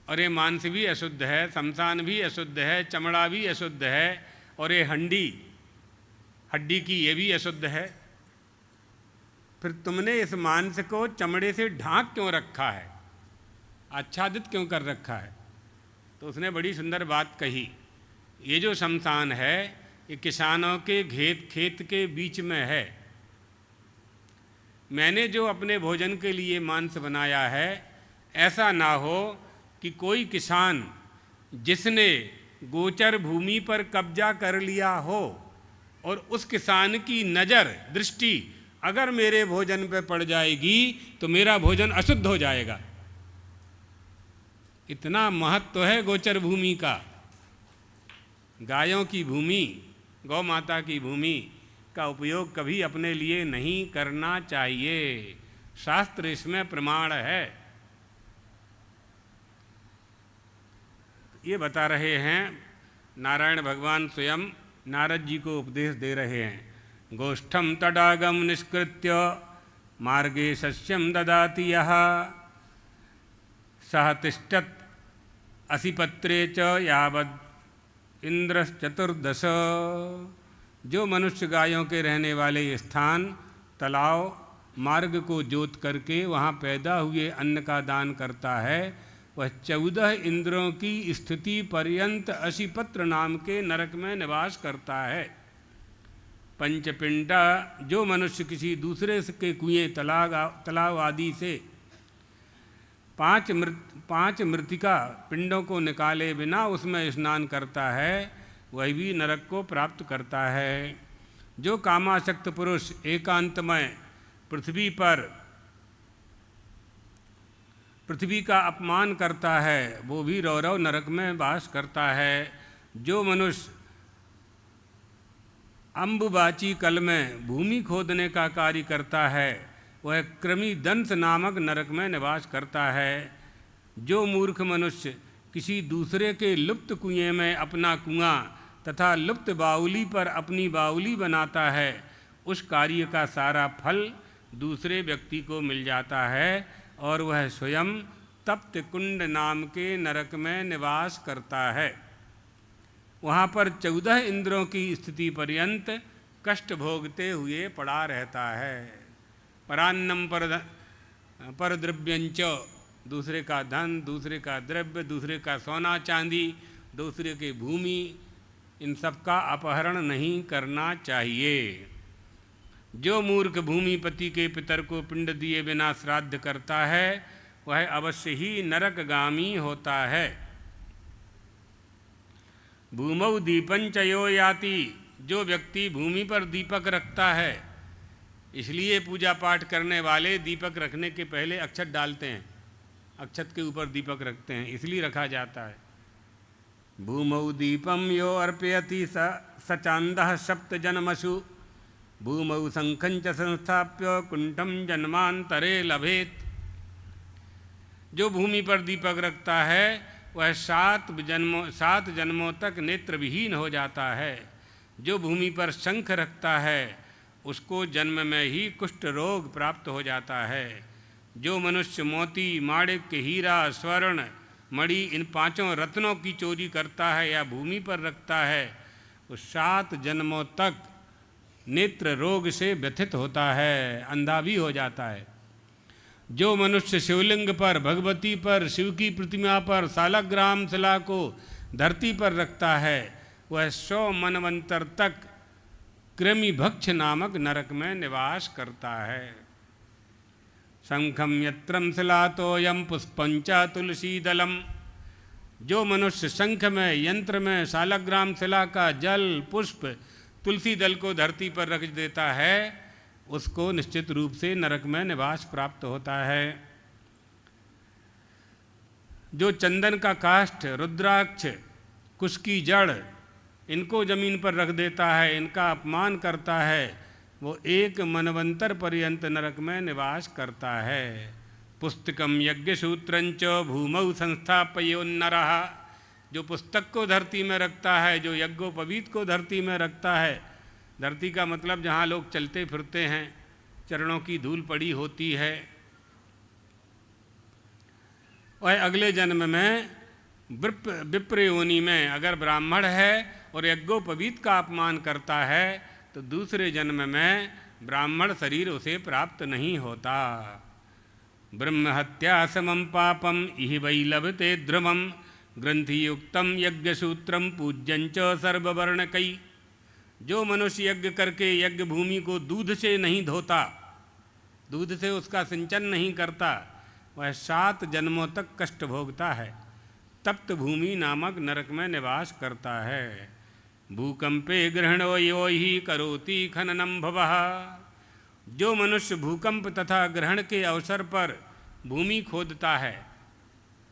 और ये मांस भी अशुद्ध है, शमशान भी अशुद्ध है, चमड़ा भी अशुद्ध है, और ये हड्डी की ये भी अशुद्ध है, फिर तुमने इस मांस को चमड़े से ढांक क्यों रखा है, आच्छादित क्यों कर रखा है? तो उसने बड़ी सुंदर बात कही, ये जो शमशान है ये किसानों के खेत के बीच में है। मैंने जो अपने भोजन के लिए मांस बनाया है, ऐसा ना हो कि कोई किसान जिसने गोचर भूमि पर कब्जा कर लिया हो और उस किसान की नज़र दृष्टि अगर मेरे भोजन पे पड़ जाएगी तो मेरा भोजन अशुद्ध हो जाएगा। इतना महत्व है गोचर भूमि का। गायों की भूमि, गौ माता की भूमि का उपयोग कभी अपने लिए नहीं करना चाहिए। शास्त्र इसमें प्रमाण है। ये बता रहे हैं नारायण भगवान स्वयं नारद जी को उपदेश दे रहे हैं। गोष्ठम तडागम निष्कृत्य मार्गे सस्यम ददाति यः सह तिष्ठत् असिपत्रे च यावद् इंद्रश्चतुर्दश। जो मनुष्य गायों के रहने वाले स्थान, तालाब, मार्ग को जोत करके वहाँ पैदा हुए अन्न का दान करता है, वह 14 इंद्रों की स्थिति पर्यंत असिपत्र नाम के नरक में निवास करता है। पंचपिंडा, जो मनुष्य किसी दूसरे के कुएं, तालाब आदि से 5 मृतिका पिंडों को निकाले बिना उसमें स्नान करता है, वह भी नरक को प्राप्त करता है। जो कामासक्त पुरुष एकांत में पृथ्वी का अपमान करता है, वो भी रौरव नरक में वास करता है। जो मनुष्य अम्बुबाची कल में भूमि खोदने का कार्य करता है, वह कृमि दंश नामक नरक में निवास करता है। जो मूर्ख मनुष्य किसी दूसरे के लुप्त कुएं में अपना कुआं तथा लुप्त बाउली पर अपनी बाउली बनाता है, उस कार्य का सारा फल दूसरे व्यक्ति को मिल जाता है और वह स्वयं तप्त कुंड नाम के नरक में निवास करता है। वहाँ पर 14 इंद्रों की स्थिति पर्यंत कष्ट भोगते हुए पड़ा रहता है। परान्नम पर द्रव्यंच, दूसरे का धन, दूसरे का द्रव्य, दूसरे का सोना चांदी, दूसरे की भूमि, इन सब का अपहरण नहीं करना चाहिए। जो मूर्ख भूमिपति के पितर को पिंड दिए बिना श्राद्ध करता है वह अवश्य ही नरकगामी होता है। भूमौ दीपंच यो याति, जो व्यक्ति भूमि पर दीपक रखता है, इसलिए पूजा पाठ करने वाले दीपक रखने के पहले अक्षत डालते हैं, अक्षत के ऊपर दीपक रखते हैं, इसलिए रखा जाता है। भूमौ दीपम यो अर्पयति स चांदः सप्त जन्मसु, भूमौ शंखंच संस्थाप्य कुंठम जन्मांतरे लभेत। जो भूमि पर दीपक रखता है वह 7 जन्मों तक नेत्र विहीन हो जाता है। जो भूमि पर शंख रखता है उसको जन्म में ही कुष्ठ रोग प्राप्त हो जाता है। जो मनुष्य मोती, माणिक्य, हीरा, स्वर्ण, मणि, इन 5 रत्नों की चोरी करता है या भूमि पर रखता है वो 7 जन्मों तक नेत्र रोग से व्यथित होता है, अंधा भी हो जाता है। जो मनुष्य शिवलिंग पर, भगवती पर, शिव की प्रतिमा पर सालग्राम शिला को धरती पर रखता है वह 100 मनवंतर तक कृमि भक्ष नामक नरक में निवास करता है। शंखम यत्रम शिलातोयम पुष्पंच तुलसी दलम, जो मनुष्य शंख में, यंत्र में सालग्राम शिला का जल, पुष्प, तुलसी दल को धरती पर रख देता है उसको निश्चित रूप से नरक में निवास प्राप्त होता है। जो चंदन का काष्ठ, रुद्राक्ष, कुश की जड़, इनको जमीन पर रख देता है, इनका अपमान करता है, वो 1 मनवंतर पर्यंत नरक में निवास करता है। पुस्तकम यज्ञ सूत्रंच भूमौ संस्थापयोन्नरः, जो पुस्तक को धरती में रखता है, जो यज्ञोपवीत को धरती में रखता है, धरती का मतलब जहाँ लोग चलते फिरते हैं, चरणों की धूल पड़ी होती है, वह अगले जन्म में विप्र योनि में अगर ब्राह्मण है और यज्ञोपवीत का अपमान करता है तो दूसरे जन्म में ब्राह्मण शरीर उसे प्राप्त नहीं होता। ब्रह्म हत्या समम पापम इहि वै लभते ध्रुवम, ग्रंथियुक्तम यज्ञसूत्रम पूज्यंच सर्ववर्णकै। जो मनुष्य यज्ञ करके यज्ञ भूमि को दूध से नहीं धोता, दूध से उसका सिंचन नहीं करता, वह 7 जन्मों तक कष्ट भोगता है, तप्त भूमि नामक नरक में निवास करता है। भूकंपे ग्रहणो यो ही करोति खननम भवः, जो मनुष्य भूकंप तथा ग्रहण के अवसर पर भूमि खोदता है,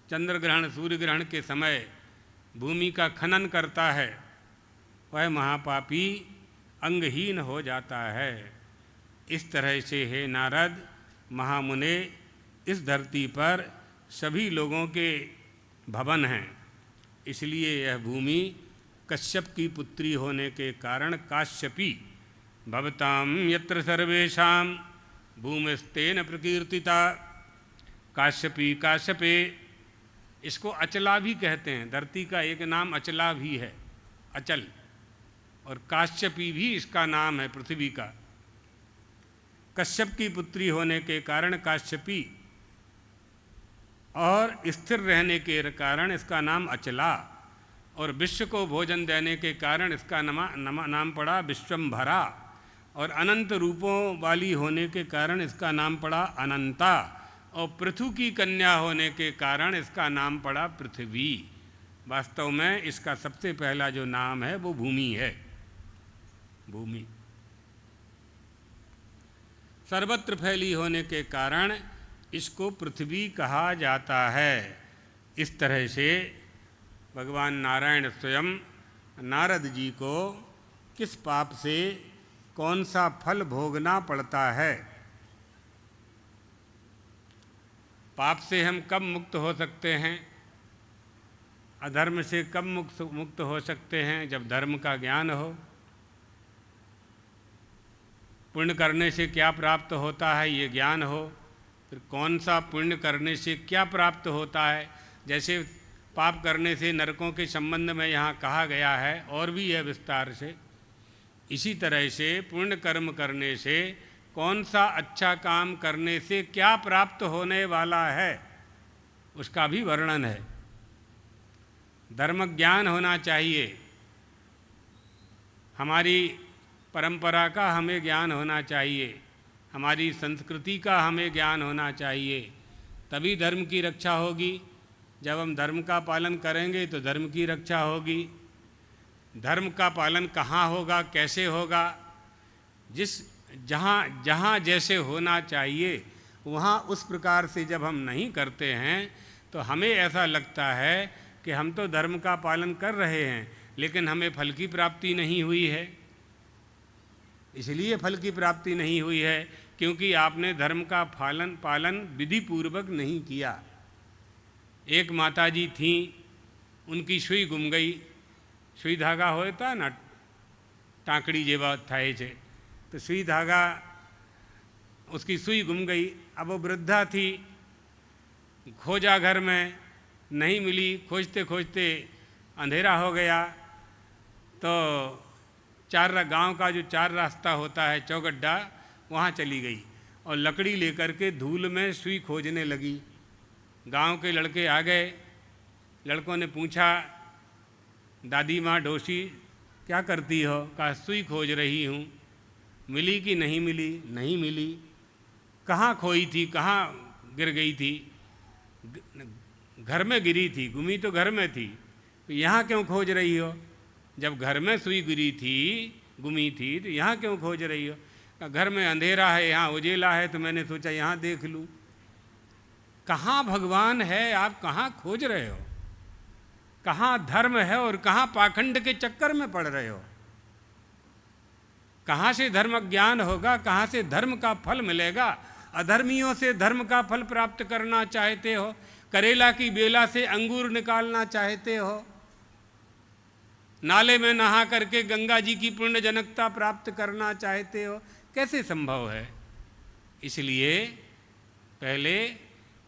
चंद्र ग्रहण, सूर्य ग्रहण के समय भूमि का खनन करता है, वह महापापी अंगहीन हो जाता है। इस तरह से हे नारद महामुने, इस धरती पर सभी लोगों के भवन हैं, इसलिए यह भूमि कश्यप की पुत्री होने के कारण काश्यपी भवताम यत्र सर्वेषां भूमिस्तेन प्रकीर्तिता। काश्यपी, काश्यपे, इसको अचला भी कहते हैं, धरती का एक नाम अचला भी है, अचल, और काश्यपी भी इसका नाम है पृथ्वी का। कश्यप की पुत्री होने के कारण काश्यपी और स्थिर रहने के कारण इसका नाम अचला, और विश्व को भोजन देने के कारण इसका नाम पड़ा विश्वम्भरा, और अनंत रूपों वाली होने के कारण इसका नाम पड़ा अनंता, और पृथु की कन्या होने के कारण इसका नाम पड़ा पृथ्वी। वास्तव में इसका सबसे पहला जो नाम है वो भूमि है, भूमि। सर्वत्र फैली होने के कारण इसको पृथ्वी कहा जाता है। इस तरह से भगवान नारायण स्वयं नारद जी को किस पाप से कौन सा फल भोगना पड़ता है, पाप से हम कब मुक्त हो सकते हैं, अधर्म से कब मुक्त हो सकते हैं, जब धर्म का ज्ञान हो। पुण्य करने से क्या प्राप्त होता है ये ज्ञान हो, फिर कौन सा पुण्य करने से क्या प्राप्त होता है, जैसे पाप करने से नरकों के संबंध में यहाँ कहा गया है और भी है विस्तार से, इसी तरह से पुण्य कर्म करने से कौन सा अच्छा काम करने से क्या प्राप्त होने वाला है उसका भी वर्णन है। धर्म ज्ञान होना चाहिए, हमारी परंपरा का हमें ज्ञान होना चाहिए, हमारी संस्कृति का हमें ज्ञान होना चाहिए, तभी धर्म की रक्षा होगी। जब हम धर्म का पालन करेंगे तो धर्म की रक्षा होगी। धर्म का पालन कहाँ होगा, कैसे होगा? जहाँ जैसे होना चाहिए वहाँ उस प्रकार से जब हम नहीं करते हैं तो हमें ऐसा लगता है कि हम तो धर्म का पालन कर रहे हैं लेकिन हमें फल की प्राप्ति नहीं हुई है। इसलिए फल की प्राप्ति नहीं हुई है क्योंकि आपने धर्म का पालन विधि पूर्वक नहीं किया। एक माताजी थीं, उनकी सुई गुम गई। सुई धागा होता ना, टाँकड़ी जेवा थाए छे, तो सुई धागा उसकी सुई गुम गई। अब वो वृद्धा थी, खोजा घर में नहीं मिली, खोजते खोजते अंधेरा हो गया तो गांव का जो 4 रास्ता होता है चौगड्डा, वहाँ चली गई और लकड़ी लेकर के धूल में सुई खोजने लगी। गांव के लड़के आ गए, लड़कों ने पूछा, दादी माँ डोशी क्या करती हो? कहा सुई खोज रही हूँ। मिली कि नहीं मिली? नहीं मिली। कहाँ खोई थी, कहाँ गिर गई थी? घर में गिरी थी, गुमी तो घर में थी, तो यहाँ क्यों खोज रही हो? जब घर में सुई गिरी थी, गुमी थी, तो यहाँ क्यों खोज रही हो? घर में अंधेरा है, यहाँ उजेला है, तो मैंने सोचा यहाँ देख लूँ। कहाँ भगवान है, आप कहाँ खोज रहे हो? कहाँ धर्म है और कहाँ पाखंड के चक्कर में पड़ रहे हो? कहाँ से धर्म ज्ञान होगा, कहाँ से धर्म का फल मिलेगा? अधर्मियों से धर्म का फल प्राप्त करना चाहते हो? करेला की बेला से अंगूर निकालना चाहते हो? नाले में नहा करके गंगा जी की पुण्य जनकता प्राप्त करना चाहते हो? कैसे संभव है? इसलिए पहले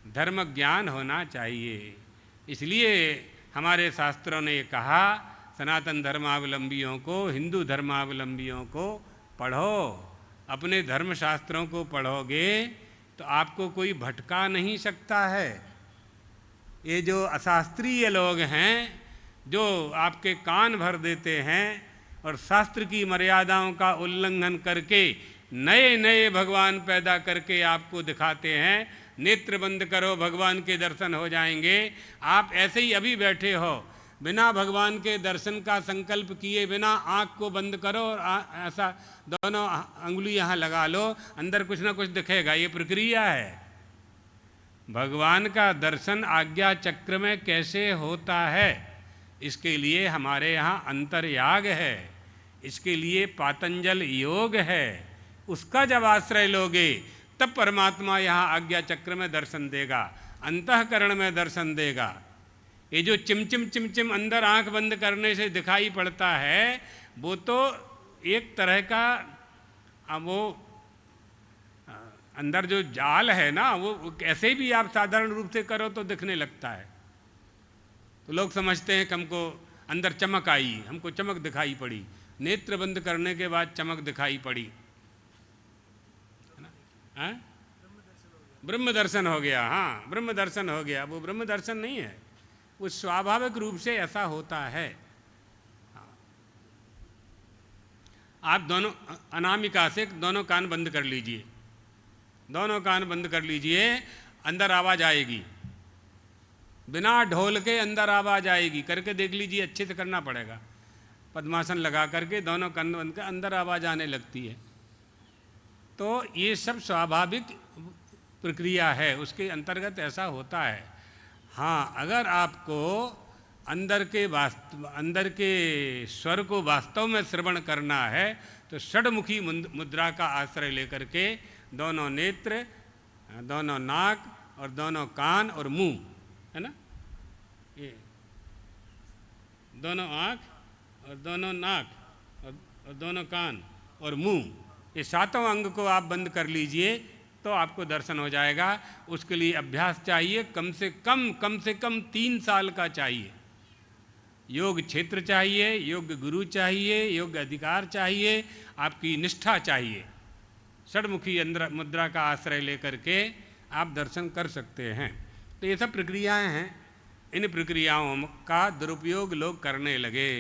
धर्म ज्ञान होना चाहिए। इसलिए हमारे शास्त्रों ने कहा, सनातन धर्मावलंबियों को, हिंदू धर्मावलंबियों को पढ़ो। अपने धर्मशास्त्रों को पढ़ोगे तो आपको कोई भटका नहीं सकता है। ये जो अशास्त्रीय लोग हैं, जो आपके कान भर देते हैं और शास्त्र की मर्यादाओं का उल्लंघन करके नए नए भगवान पैदा करके आपको दिखाते हैं, नेत्र बंद करो भगवान के दर्शन हो जाएंगे। आप ऐसे ही अभी बैठे हो, बिना भगवान के दर्शन का संकल्प किए बिना आँख को बंद करो और ऐसा दोनों अंगुली यहाँ लगा लो, अंदर कुछ ना कुछ दिखेगा। ये प्रक्रिया है। भगवान का दर्शन आज्ञा चक्र में कैसे होता है, इसके लिए हमारे यहाँ अंतर्याग है, इसके लिए पातंजल योग है। उसका जब आश्रय लोगे तब परमात्मा यहाँ आज्ञा चक्र में दर्शन देगा, अंतःकरण में दर्शन देगा। ये जो चिमचिम चिमचिम अंदर आंख बंद करने से दिखाई पड़ता है, वो तो एक तरह का वो अंदर जो जाल है ना, वो ऐसे भी आप साधारण रूप से करो तो दिखने लगता है। तो लोग समझते हैं कि हमको अंदर चमक आई, हमको चमक दिखाई पड़ी, नेत्र बंद करने के बाद चमक दिखाई पड़ी, है ना? ब्रह्म दर्शन हो गया। हाँ, ब्रह्म दर्शन हो गया। वो ब्रह्म दर्शन नहीं है, वो स्वाभाविक रूप से ऐसा होता है। आप दोनों अनामिका से दोनों कान बंद कर लीजिए, दोनों कान बंद कर लीजिए, अंदर आवाज़ आएगी, बिना ढोल के अंदर आवाज़ आएगी। करके देख लीजिए, अच्छे से करना पड़ेगा। पद्मासन लगा करके दोनों कान बंद कर अंदर आवाज़ आने लगती है। तो ये सब स्वाभाविक प्रक्रिया है, उसके अंतर्गत ऐसा होता है। हाँ, अगर आपको अंदर के स्वर को वास्तव में श्रवण करना है तो षड्मुखी मुद्रा का आश्रय लेकर के दोनों नेत्र, दोनों नाक और दोनों कान और मुंह, है ना, ये दोनों आँख और दोनों नाक और दोनों कान और मुंह, ये सातों अंग को आप बंद कर लीजिए तो आपको दर्शन हो जाएगा। उसके लिए अभ्यास चाहिए, कम से कम 3 साल का चाहिए। योग क्षेत्र चाहिए, योग्य गुरु चाहिए, योग्य अधिकार चाहिए, आपकी निष्ठा चाहिए। षडमुखी मुद्रा का आश्रय लेकर के आप दर्शन कर सकते हैं। तो ये सब प्रक्रियाएं हैं। इन प्रक्रियाओं का दुरुपयोग लोग करने लगे।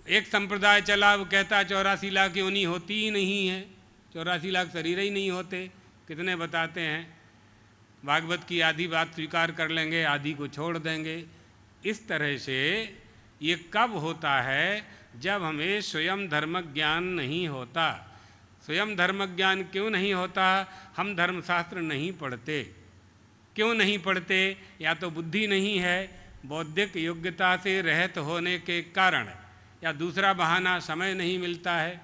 एक संप्रदाय चला, वो कहता 84 लाख योनि होती ही नहीं है, 84 लाख शरीर ही नहीं होते। कितने बताते हैं, भागवत की आधी बात स्वीकार कर लेंगे, आधी को छोड़ देंगे। इस तरह से ये कब होता है, जब हमें स्वयं धर्म ज्ञान नहीं होता। स्वयं धर्म ज्ञान क्यों नहीं होता? हम धर्मशास्त्र नहीं पढ़ते। क्यों नहीं पढ़ते? या तो बुद्धि नहीं है, बौद्धिक योग्यता से रहित होने के कारण, या दूसरा बहाना समय नहीं मिलता है।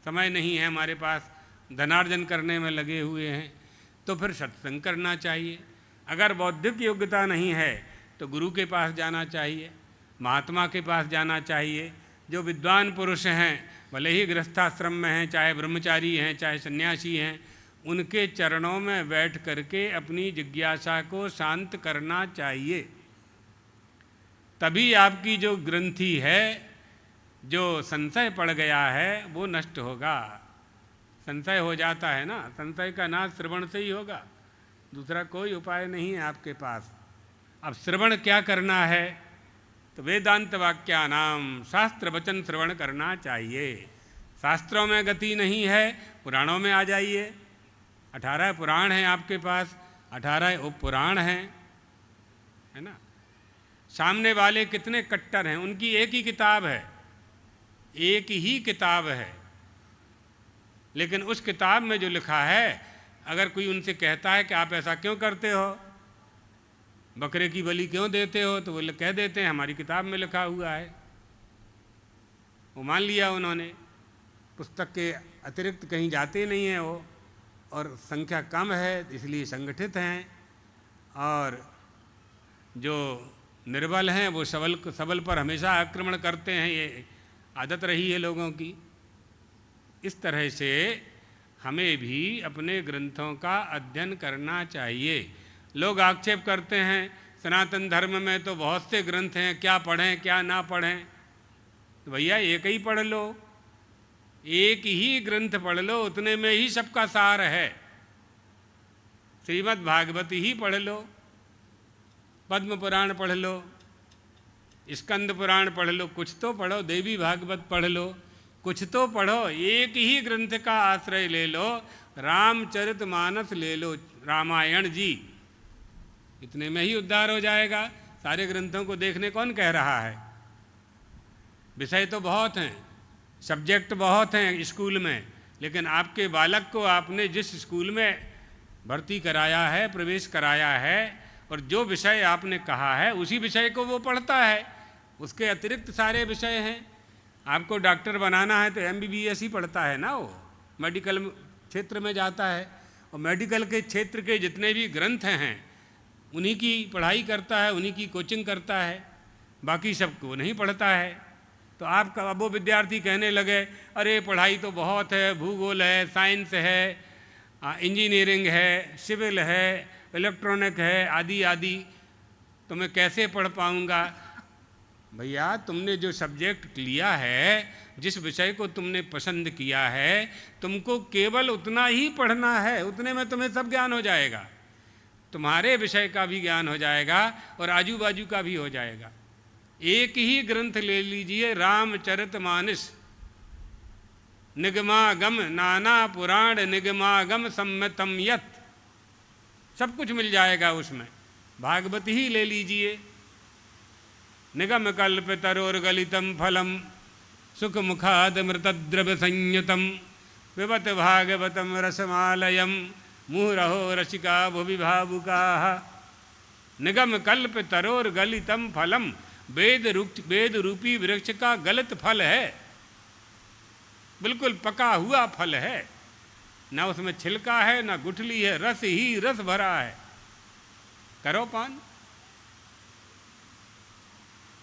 समय नहीं है हमारे पास, धनार्जन करने में लगे हुए हैं। तो फिर सत्संग करना चाहिए। अगर बौद्धिक योग्यता नहीं है तो गुरु के पास जाना चाहिए, महात्मा के पास जाना चाहिए। जो विद्वान पुरुष हैं, भले ही गृहस्थाश्रम में हैं, चाहे ब्रह्मचारी हैं, चाहे सन्यासी हैं, उनके चरणों में बैठ करके अपनी जिज्ञासा को शांत करना चाहिए। तभी आपकी जो ग्रंथि है, जो संशय पड़ गया है, वो नष्ट होगा। संशय हो जाता है ना, संशय का नाश श्रवण से ही होगा, दूसरा कोई उपाय नहीं है आपके पास। अब श्रवण क्या करना है? तो वेदांत वाक्यानाम, शास्त्र वचन श्रवण करना चाहिए। शास्त्रों में गति नहीं है, पुराणों में आ जाइए। 18 पुराण हैं आपके पास, 18 उपपुराण हैं, है ना। सामने वाले कितने कट्टर हैं, उनकी एक ही किताब है, एक ही किताब है, लेकिन उस किताब में जो लिखा है, अगर कोई उनसे कहता है कि आप ऐसा क्यों करते हो, बकरे की बलि क्यों देते हो, तो वो कह देते हैं हमारी किताब में लिखा हुआ है। वो मान लिया उन्होंने, पुस्तक के अतिरिक्त कहीं जाते नहीं हैं वो, और संख्या कम है इसलिए संगठित हैं, और जो निर्बल हैं वो सबल पर हमेशा आक्रमण करते हैं। ये आदत रही है लोगों की। इस तरह से हमें भी अपने ग्रंथों का अध्ययन करना चाहिए। लोग आक्षेप करते हैं सनातन धर्म में तो बहुत से ग्रंथ हैं, क्या पढ़ें क्या ना पढ़ें। तो भैया एक ही पढ़ लो, एक ही ग्रंथ पढ़ लो, उतने में ही सबका सार है। श्रीमद् भागवत ही पढ़ लो, पद्म पुराण पढ़ लो, स्कंद पुराण पढ़ लो, कुछ तो पढ़ो, देवी भागवत पढ़ लो, कुछ तो पढ़ो। एक ही ग्रंथ का आश्रय ले लो, रामचरितमानस ले लो, रामायण जी, इतने में ही उद्धार हो जाएगा। सारे ग्रंथों को देखने कौन कह रहा है? विषय तो बहुत हैं, सब्जेक्ट बहुत हैं स्कूल में, लेकिन आपके बालक को आपने जिस स्कूल में भर्ती कराया है, प्रवेश कराया है, और जो विषय आपने कहा है उसी विषय को वो पढ़ता है। उसके अतिरिक्त सारे विषय हैं। आपको डॉक्टर बनाना है तो MBBS ही पढ़ता है ना, वो मेडिकल क्षेत्र में जाता है, और मेडिकल के क्षेत्र के जितने भी ग्रंथ हैं उन्हीं की पढ़ाई करता है, उन्हीं की कोचिंग करता है, बाकी सबको नहीं पढ़ता है। तो आपका अब वो विद्यार्थी कहने लगे अरे पढ़ाई तो बहुत है, भूगोल है, साइंस है, इंजीनियरिंग है, सिविल है, इलेक्ट्रॉनिक है, आदि आदि, तो मैं कैसे पढ़ पाऊँगा? भैया तुमने जो सब्जेक्ट लिया है, जिस विषय को तुमने पसंद किया है, तुमको केवल उतना ही पढ़ना है, उतने में तुम्हें सब ज्ञान हो जाएगा। तुम्हारे विषय का भी ज्ञान हो जाएगा और आजू बाजू का भी हो जाएगा। एक ही ग्रंथ ले लीजिए, रामचरितमानस, निगमागम नाना पुराण निगमागम सम्मतम यत्, सब कुछ मिल जाएगा उसमें। भागवत ही ले लीजिए, निगम कल्पितरोर्गलितम फलम सुख मुखाद मृतद्रव्य संयुतम पिबत भागवतम रसमालयम मुहुरहो रसिका भुवि भावुकाः। निगम कल्पितरोर्गलितम फलम, वेद रूपी वृक्ष का गलित फल है, बिल्कुल पका हुआ फल है, ना उसमें छिलका है ना गुठली है, रस ही रस भरा है। करो पान,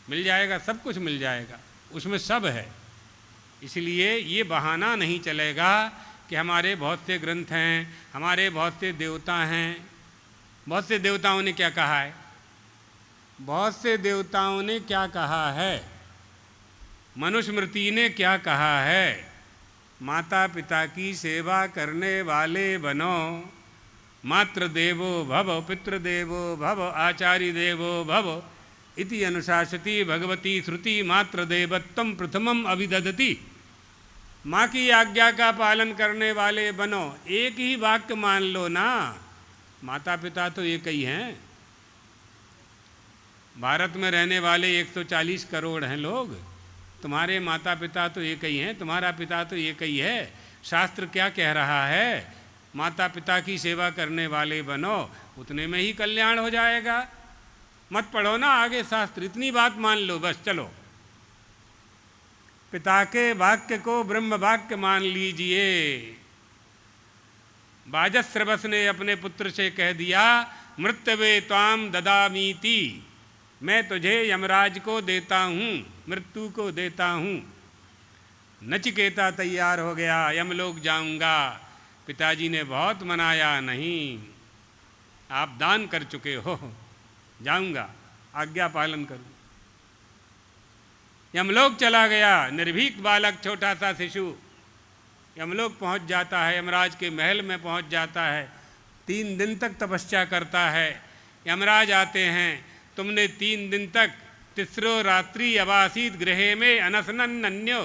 मिल जाएगा, सब कुछ मिल जाएगा, उसमें सब है। इसलिए ये बहाना नहीं चलेगा कि हमारे बहुत से ग्रंथ हैं, हमारे बहुत से देवता हैं। बहुत से देवताओं ने क्या कहा है? बहुत से देवताओं ने क्या कहा है? मनुस्मृति ने क्या कहा है? माता पिता की सेवा करने वाले बनो, मातृ देवो भव पितृदेवो भव आचार्य देवो भव इति अनुशासती भगवती श्रुति मातृ देवत्वम प्रथमम अभिदधति। माँ की आज्ञा का पालन करने वाले बनो। एक ही वाक्य मान लो ना, माता पिता तो एक ही हैं। भारत में रहने वाले 140 करोड़ हैं लोग, तुम्हारे माता पिता तो एक ही हैं, तुम्हारा पिता तो एक ही है। शास्त्र क्या कह रहा है? माता पिता की सेवा करने वाले बनो, उतने में ही कल्याण हो जाएगा। मत पढ़ो ना आगे शास्त्र, इतनी बात मान लो बस, चलो। पिता के वाक्य को ब्रह्म वाक्य मान लीजिए। बाजस्रवस ने अपने पुत्र से कह दिया, मृत्यवे त्वाम ददामीति, मैं तुझे यमराज को देता हूँ, मृत्यु को देता हूँ। नचिकेता तैयार हो गया, यमलोक जाऊंगा। पिताजी ने बहुत मनाया, नहीं आप दान कर चुके हो, जाऊंगा, आज्ञा पालन करूँ। यमलोक चला गया। निर्भीक बालक, छोटा सा शिशु यमलोक पहुंच जाता है, यमराज के महल में पहुंच जाता है। 3 दिन तक तपस्या करता है। यमराज आते हैं, तुमने 3 दिन तक तिस्रो रात्रि अवासीत गृहे में अनशनन् अन्यो,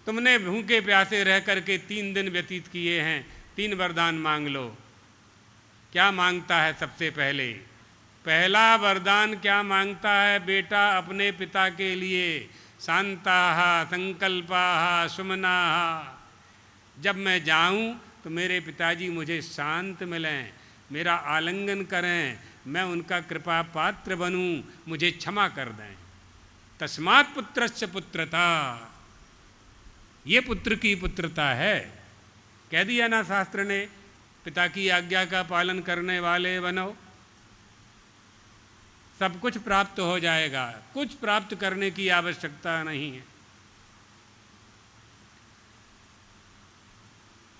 तुमने भूखे प्यासे रह करके 3 दिन व्यतीत किए हैं, 3 वरदान मांग लो। क्या मांगता है? सबसे पहला वरदान क्या मांगता है? बेटा अपने पिता के लिए शांताः संकल्पाः सुमनाः, जब मैं जाऊं तो मेरे पिताजी मुझे शांत मिलें, मेरा आलिंगन करें, मैं उनका कृपा पात्र बनूं, मुझे क्षमा कर दें। तस्मात् पुत्रस्य पुत्रता, ये पुत्र की पुत्रता है। कह दिया ना शास्त्र ने, पिता की आज्ञा का पालन करने वाले बनो, सब कुछ प्राप्त हो जाएगा। कुछ प्राप्त करने की आवश्यकता नहीं है।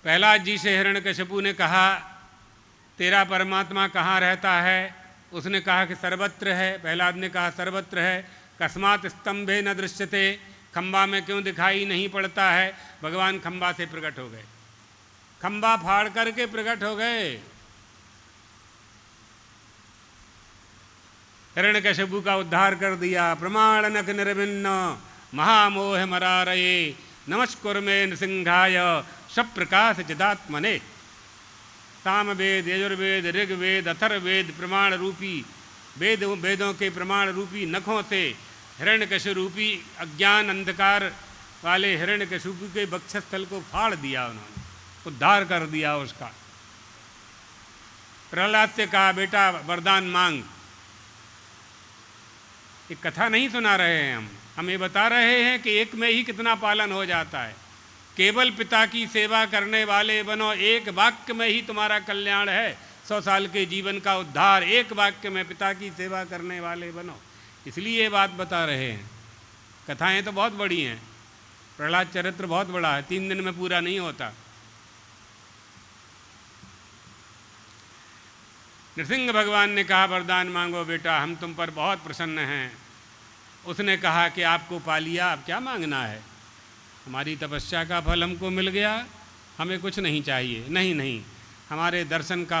प्रहलाद जी से हिरण्यकशिपु ने कहा, तेरा परमात्मा कहाँ रहता है? उसने कहा कि सर्वत्र है। प्रहलाद ने कहा सर्वत्र है। कस्मात् स्तंभे न दृश्यते, खंबा में क्यों दिखाई नहीं पड़ता है? भगवान खंबा से प्रकट हो गए, खंबा फाड़ करके प्रकट हो गए। हिरण्यकशिपु का उद्धार कर दिया। प्रमाण नख निर्भिन्न महामोह मरारये, नमस्कुर्मे नृसिंहाय सप्रकाश चिदात्मने। सामवेद, यजुर्वेद, ऋग्वेद, अथर्ववेद प्रमाण रूपी वेदों के प्रमाण रूपी नखों से हिरण्यकशिपु रूपी अज्ञान अंधकार वाले हिरण्यकशिपु के वक्षस्थल को फाड़ दिया उन्होंने, उद्धार कर दिया उसका। प्रहलाद से कहा, बेटा वरदान मांग। ये कथा नहीं सुना रहे हैं हम ये बता रहे हैं कि एक में ही कितना पालन हो जाता है। केवल पिता की सेवा करने वाले बनो, एक वाक्य में ही तुम्हारा कल्याण है। 100 साल के जीवन का उद्धार एक वाक्य में, पिता की सेवा करने वाले बनो। इसलिए ये बात बता रहे हैं। कथाएं तो बहुत बड़ी हैं, प्रहलाद चरित्र बहुत बड़ा है, 3 दिन में पूरा नहीं होता। नृसिंह भगवान ने कहा, वरदान मांगो बेटा, हम तुम पर बहुत प्रसन्न हैं। उसने कहा कि आपको पा लिया, अब क्या मांगना है? हमारी तपस्या का फल हमको मिल गया, हमें कुछ नहीं चाहिए। नहीं, हमारे दर्शन का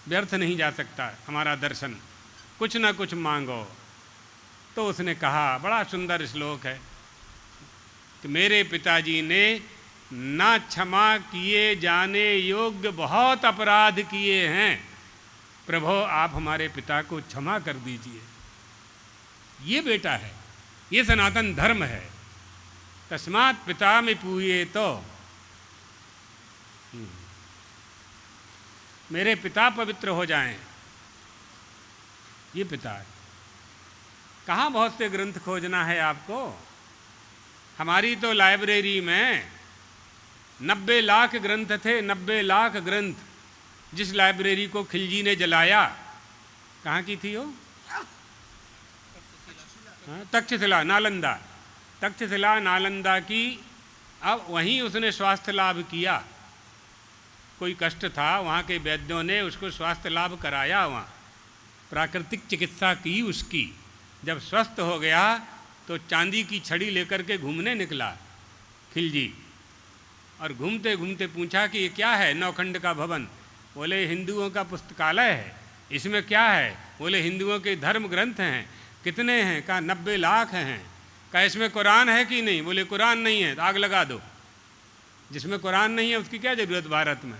व्यर्थ नहीं जा सकता हमारा दर्शन, कुछ ना कुछ मांगो। तो उसने कहा, बड़ा सुंदर श्लोक है कि मेरे पिताजी ने ना क्षमा किए जाने योग्य बहुत अपराध किए हैं, प्रभो आप हमारे पिता को क्षमा कर दीजिए। ये बेटा है, ये सनातन धर्म है। तस्मात् पिता में पूये तो, मेरे पिता पवित्र हो जाएं, ये पिता है। कहाँ बहुत से ग्रंथ खोजना है आपको? हमारी तो लाइब्रेरी में 90 लाख ग्रंथ थे, 90 लाख ग्रंथ। जिस लाइब्रेरी को खिलजी ने जलाया, कहाँ की थी वो? तक्षशिला नालंदा, तक्षशिला नालंदा की। अब वहीं उसने स्वास्थ्य लाभ किया। कोई कष्ट था, वहाँ के वैद्यों ने उसको स्वास्थ्य लाभ कराया, वहाँ प्राकृतिक चिकित्सा की उसकी। जब स्वस्थ हो गया तो चांदी की छड़ी लेकर के घूमने निकला खिलजी, और घूमते घूमते पूछा कि ये क्या है? नौखंड का भवन। बोले हिंदुओं का पुस्तकालय है। इसमें क्या है? बोले हिंदुओं के धर्म ग्रंथ हैं। कितने हैं? कहा 90 लाख हैं। कहा इसमें कुरान है कि नहीं? बोले कुरान नहीं है। तो आग लगा दो। जिसमें कुरान नहीं है उसकी क्या ज़रूरत भारत में?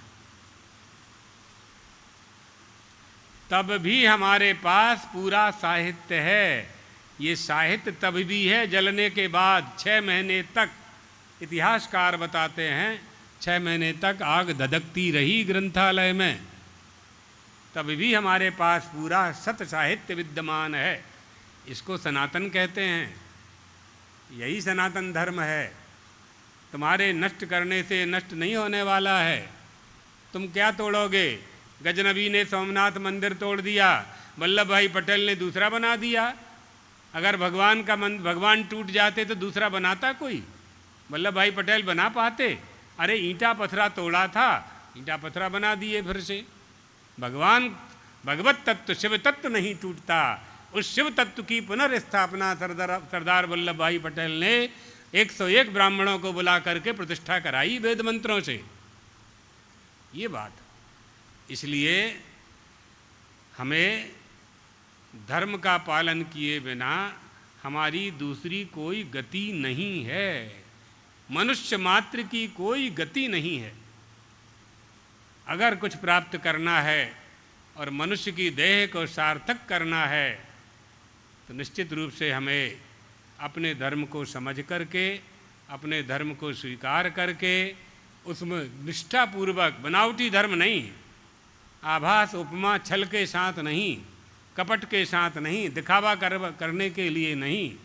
तब भी हमारे पास पूरा साहित्य है। ये साहित्य तब भी है जलने के बाद 6 महीने तक। इतिहासकार बताते हैं 6 महीने तक आग धधकती रही ग्रंथालय में, तब भी हमारे पास पूरा सत साहित्य विद्यमान है। इसको सनातन कहते हैं। यही सनातन धर्म है। तुम्हारे नष्ट करने से नष्ट नहीं होने वाला है। तुम क्या तोड़ोगे? गजनबी ने सोमनाथ मंदिर तोड़ दिया, वल्लभ भाई पटेल ने दूसरा बना दिया। अगर भगवान टूट जाते तो दूसरा बनाता कोई? वल्लभ भाई पटेल बना पाते? अरे ईंटा पत्थरा तोड़ा था, ईंटा पत्थरा बना दिए फिर से। भगवत तत्व शिव तत्व नहीं टूटता। उस शिव तत्व की पुनर्स्थापना सरदार वल्लभ भाई पटेल ने 101 ब्राह्मणों को बुला करके प्रतिष्ठा कराई वेद मंत्रों से। ये बात, इसलिए हमें धर्म का पालन किए बिना हमारी दूसरी कोई गति नहीं है। मनुष्य मात्र की कोई गति नहीं है। अगर कुछ प्राप्त करना है और मनुष्य की देह को सार्थक करना है तो निश्चित रूप से हमें अपने धर्म को समझ करके, अपने धर्म को स्वीकार करके, उसमें निष्ठापूर्वक, बनावटी धर्म नहीं, आभास उपमा छल के साथ नहीं, कपट के साथ नहीं, दिखावा करने के लिए नहीं,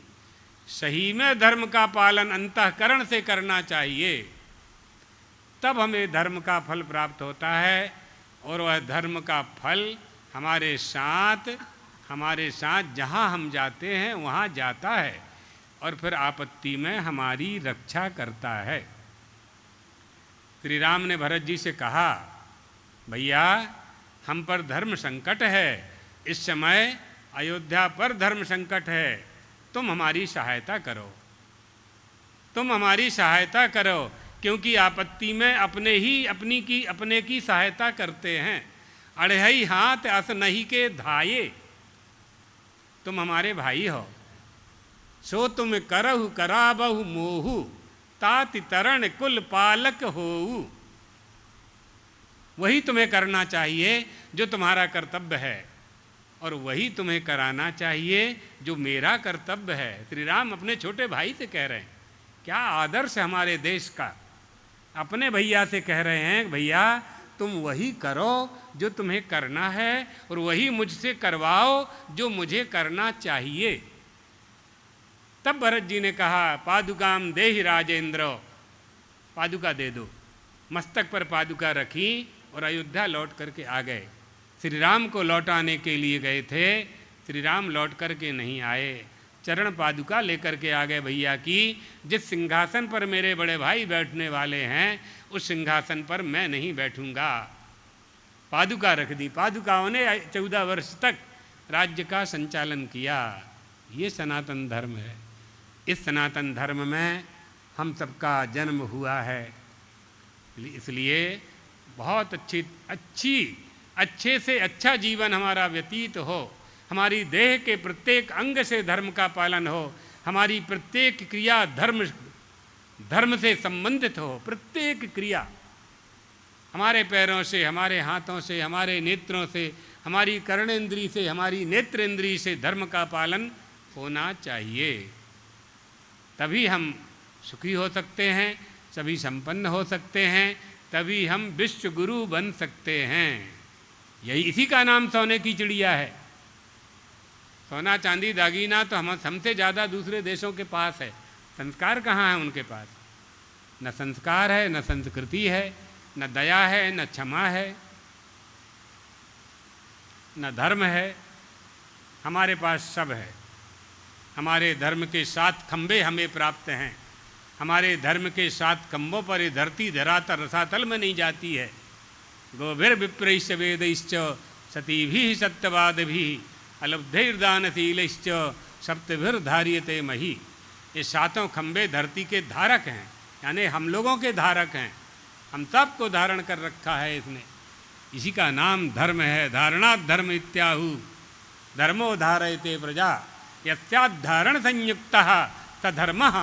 सही में धर्म का पालन अंतःकरण से करना चाहिए। तब हमें धर्म का फल प्राप्त होता है, और वह धर्म का फल हमारे साथ जहाँ हम जाते हैं वहाँ जाता है, और फिर आपत्ति में हमारी रक्षा करता है। श्री राम ने भरत जी से कहा, भैया हम पर धर्म संकट है, इस समय अयोध्या पर धर्म संकट है, तुम हमारी सहायता करो, तुम हमारी सहायता करो, क्योंकि आपत्ति में अपने की सहायता करते हैं। अढ़ई हाथ अस नहीं के धाये, तुम हमारे भाई हो। सो तुम करहु कराबहु मोहु, ताति तरण कुल पालक होऊ। वही तुम्हें करना चाहिए जो तुम्हारा कर्तव्य है, और वही तुम्हें कराना चाहिए जो मेरा कर्तव्य है। श्री राम अपने छोटे भाई से कह रहे हैं। क्या आदर्श हमारे देश का। अपने भैया से कह रहे हैं, भैया तुम वही करो जो तुम्हें करना है, और वही मुझसे करवाओ जो मुझे करना चाहिए। तब भरत जी ने कहा, पादुकाम देहि राजेंद्र, पादुका दे दो। मस्तक पर पादुका रखी और अयोध्या लौट करके आ गए। श्री राम को लौटाने के लिए गए थे, श्री राम लौट करके नहीं आए। चरण पादुका लेकर के आ गए भैया की। जिस सिंहासन पर मेरे बड़े भाई बैठने वाले हैं, उस सिंहासन पर मैं नहीं बैठूंगा। पादुका रख दी। पादुकाओं ने 14 वर्ष तक राज्य का संचालन किया। ये सनातन धर्म है। इस सनातन धर्म में हम सबका जन्म हुआ है। इसलिए बहुत अच्छे से अच्छा जीवन हमारा व्यतीत हो, हमारी देह के प्रत्येक अंग से धर्म का पालन हो, हमारी प्रत्येक क्रिया धर्म से संबंधित हो। प्रत्येक क्रिया हमारे पैरों से, हमारे हाथों से, हमारे नेत्रों से, हमारी कर्णेंद्री से, हमारी नेत्रेंद्री से धर्म का पालन होना चाहिए। तभी हम सुखी हो सकते हैं, सभी संपन्न हो सकते हैं, तभी हम विश्व गुरु बन सकते हैं। यही इसी का नाम सोने की चिड़िया है। सोना चांदी दागीना तो हमसे ज़्यादा दूसरे देशों के पास है। संस्कार कहाँ है उनके पास? न संस्कार है, न संस्कृति है, न दया है, न क्षमा है, न धर्म है। हमारे पास सब है। हमारे धर्म के 7 खंभे हमें प्राप्त हैं। हमारे धर्म के 7 खंभों पर ये धरती धरातल रसातल में नहीं जाती है। गोभिर विप्रैश्च वेदैश्च सतीभिः सत्यवादिभिः अलब्धैर्दानशीलैश्च सप्तभिर्धार्यते मही। ये 7 खंभे धरती के धारक हैं, यानी हम लोगों के धारक हैं। हम सबको धारण कर रखा है इसने। इसी का नाम धर्म है। धारणात् धर्म इत्याहु धर्मो धारयते प्रजा यस्याद्धारण संयुक्तः स धर्मः।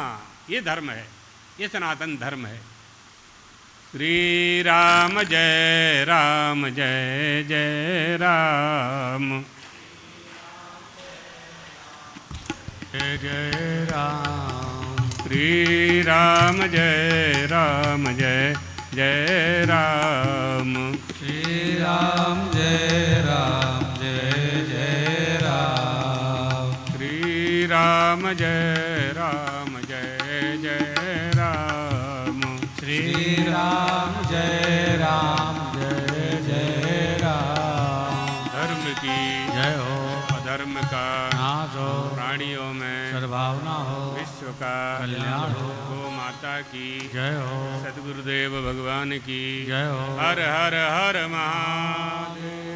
ये धर्म है, ये सनातन धर्म है। श्री राम जय जय राम। जय जय राम। श्री राम जय जय राम। श्री राम जय जय राम। श्री राम जय जय राम। श्री राम जय जय राम। धर्म की जय हो। अधर्म का नाश हो। प्राणियों में सद्भावना हो। विश्व का कल्याण हो। गो माता की जय हो। सद्गुरुदेव भगवान की जय हो। हर हर हर महादेव।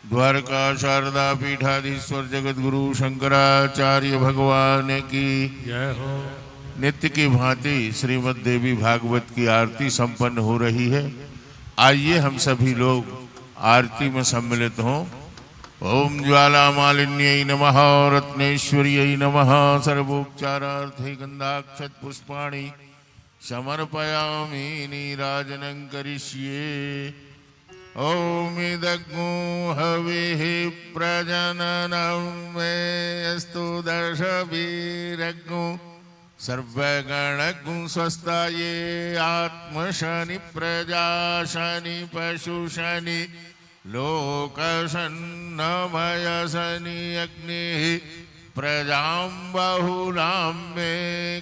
द्वारका शारदा पीठाधीश्वर जगत गुरु शंकराचार्य भगवान की जय हो। नित्य की भांति श्रीमद् देवी भागवत की आरती संपन्न हो रही है। आइए हम सभी लोग आरती में सम्मिलित हों। ओम ज्वाला मालिन्यै नमः रत्नेश्वर्यै नमः सर्वोपचारार्थे गंधाक्षत पुष्पाणि समर्पयामि नीराजनं करिष्ये। ओम इदग्मो हविः प्रजननं मे अस्तु दशभिरग्मो सर्वगणगुं स्वस्थाये आत्मशनि प्रजाशनि पशुशनि लोकशन्नमयशनि अग्निः प्रजां बहुलां मे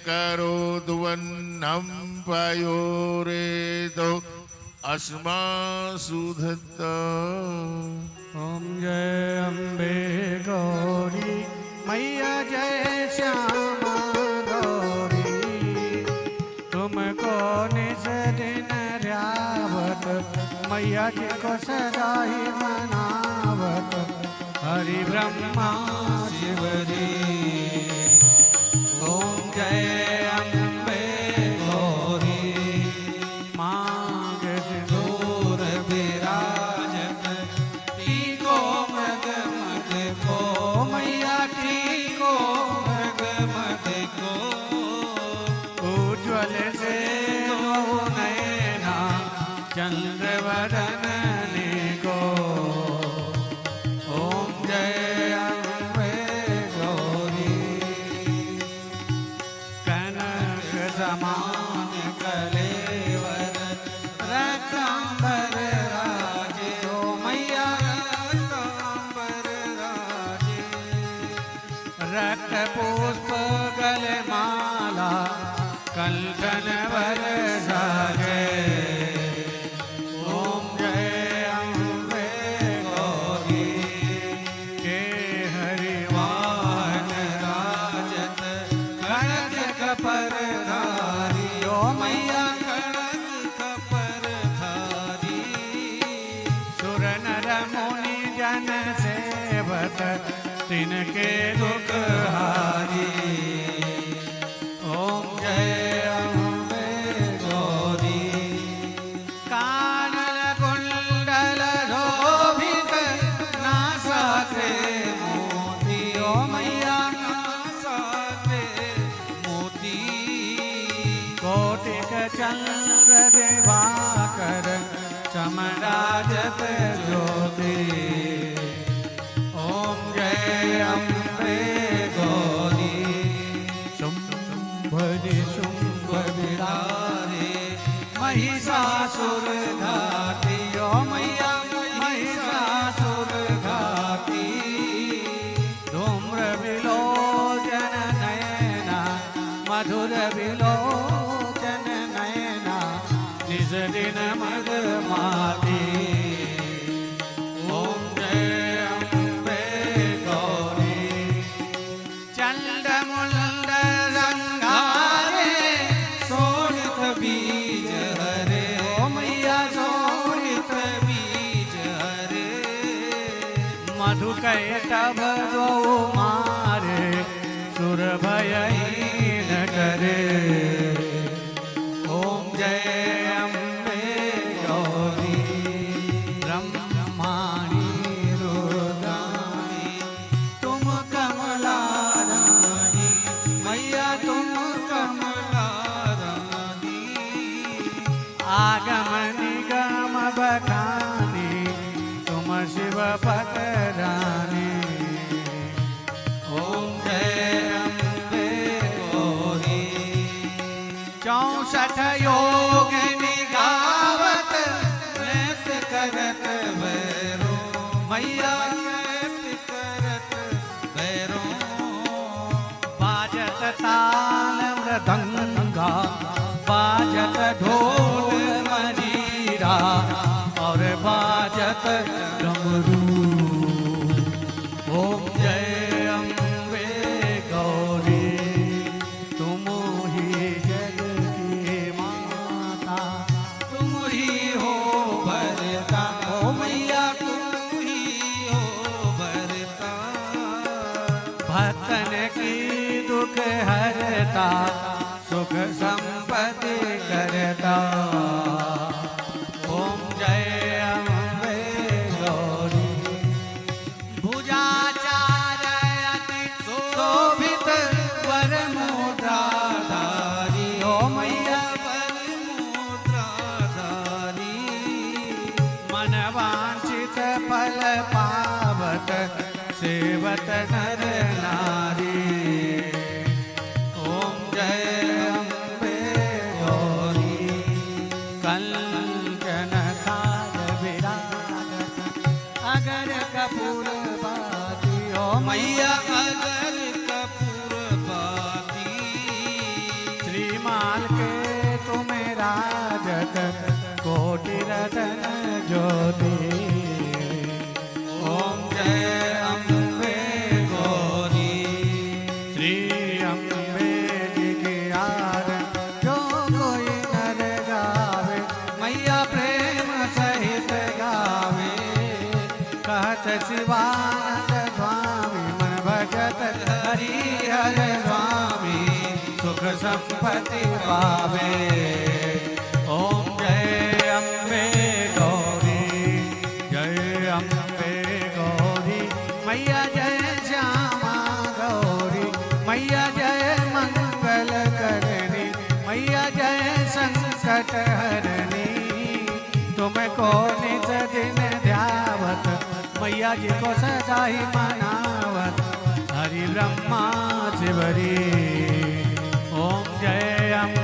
करोतु वह्नं पयोरेतो अस्मासु धत्ता। ओम जय अम्बे गौरी मैया जय श्यामा गौरी। तुमको निज दिन र्यावत मैया जी को सदा ही मनावत। हरि ब्रह्मा शिव जी। ओम जय अम्बे गौरी मांग सिंदूर विराजत। टीको मृग मद को मैया टीको मृग मद को। उज्ज्वल से नैना चंद्रवदन को। ओम जय अम्बे गौरी। कनक समान कलेवर रत्नांबर राजे। ओ मैया रत्नांबर राजे। रक्त पुष्प गले माला कंठन वर साजे। ओम जय अम्बे गौरी। के हरिवान राजत कनक कपर धारी। ओ मैया कनक कपर धारी। सुर नर मुनि जन सेवत तिनके दुख हारी। ओम जय अम्बे गौरी। कानन कुंडल शोभित नासाग्रे मोती। ओ मैया नासाग्रे मोती। कोटिक चंद्र दिवाकर समराजत ज्योति। ओम जय अम्बे गौरी। शुंभ निशुंभ विदारे महिषासुर घाती। ओ मैया महिषासुर घाती। धूम्र विलोचन नयना मधुर विलोचन नयना निज जिस दिन मद माती। ओम जय अम्बे गौरी चंड मुंड संहारे शोणित बीज हरे। ओ मैया शोणित बीज हरे मधु कैटभ दो मारे सुर भय न करे। ओम जय अम्बे गौरी ब्रह्माणी रुद्राणी तुम कमला रानी। मैया तुम कमला रानी आगम निगम बखानी तुम शिव पद रानी। ओम जय अम्बे गौरी 64 योग निगावत नृत्य करत भैरो। मैया नृत्य करत भैरो बाजत ताल मृदंगा बाजत ढोल मजीरा और बाजत डमरू। ओम जय अम्बे गौरी तुम ही जग की माता तुम ही हो भरता। ओ मैया तुम ही हो भरता भक्तन की दुख हरता सुख संपत्ति करता। ओम जय अम्बे गौरी भुजाचार अति शोभित वर मुद्राधारी। ओ मैया वर मुद्राधारी मन वांछित फल पावत सेवत नर नारी। ओम जय अम्बे गौरी कंचन थाल विराजत अगर कपूर बाती। ओ मैया अगर कपूर बाती श्रीमाल के तुम्हें राजत कोटि रतन ज्योति। ओम जय अम्बे गौरी श्री अम्बे जी की आरती जो कोई नर गावे। मैया प्रेम सहित गावे कहत शिवानंद स्वामी मन भजत हरि हर स्वामी सुख संपत्ति पावे। ओम जय अम्बे गौरी जय अम्बे गौरी मैया जय श्यामा गौरी। मैया जय मंगल करनी मैया जय संकट हरनी। तुमको निज दिन ध्यावत मैया जी को सदा ही मनावत हरि ब्रह्मा शिवरी। ओम जय अम्बे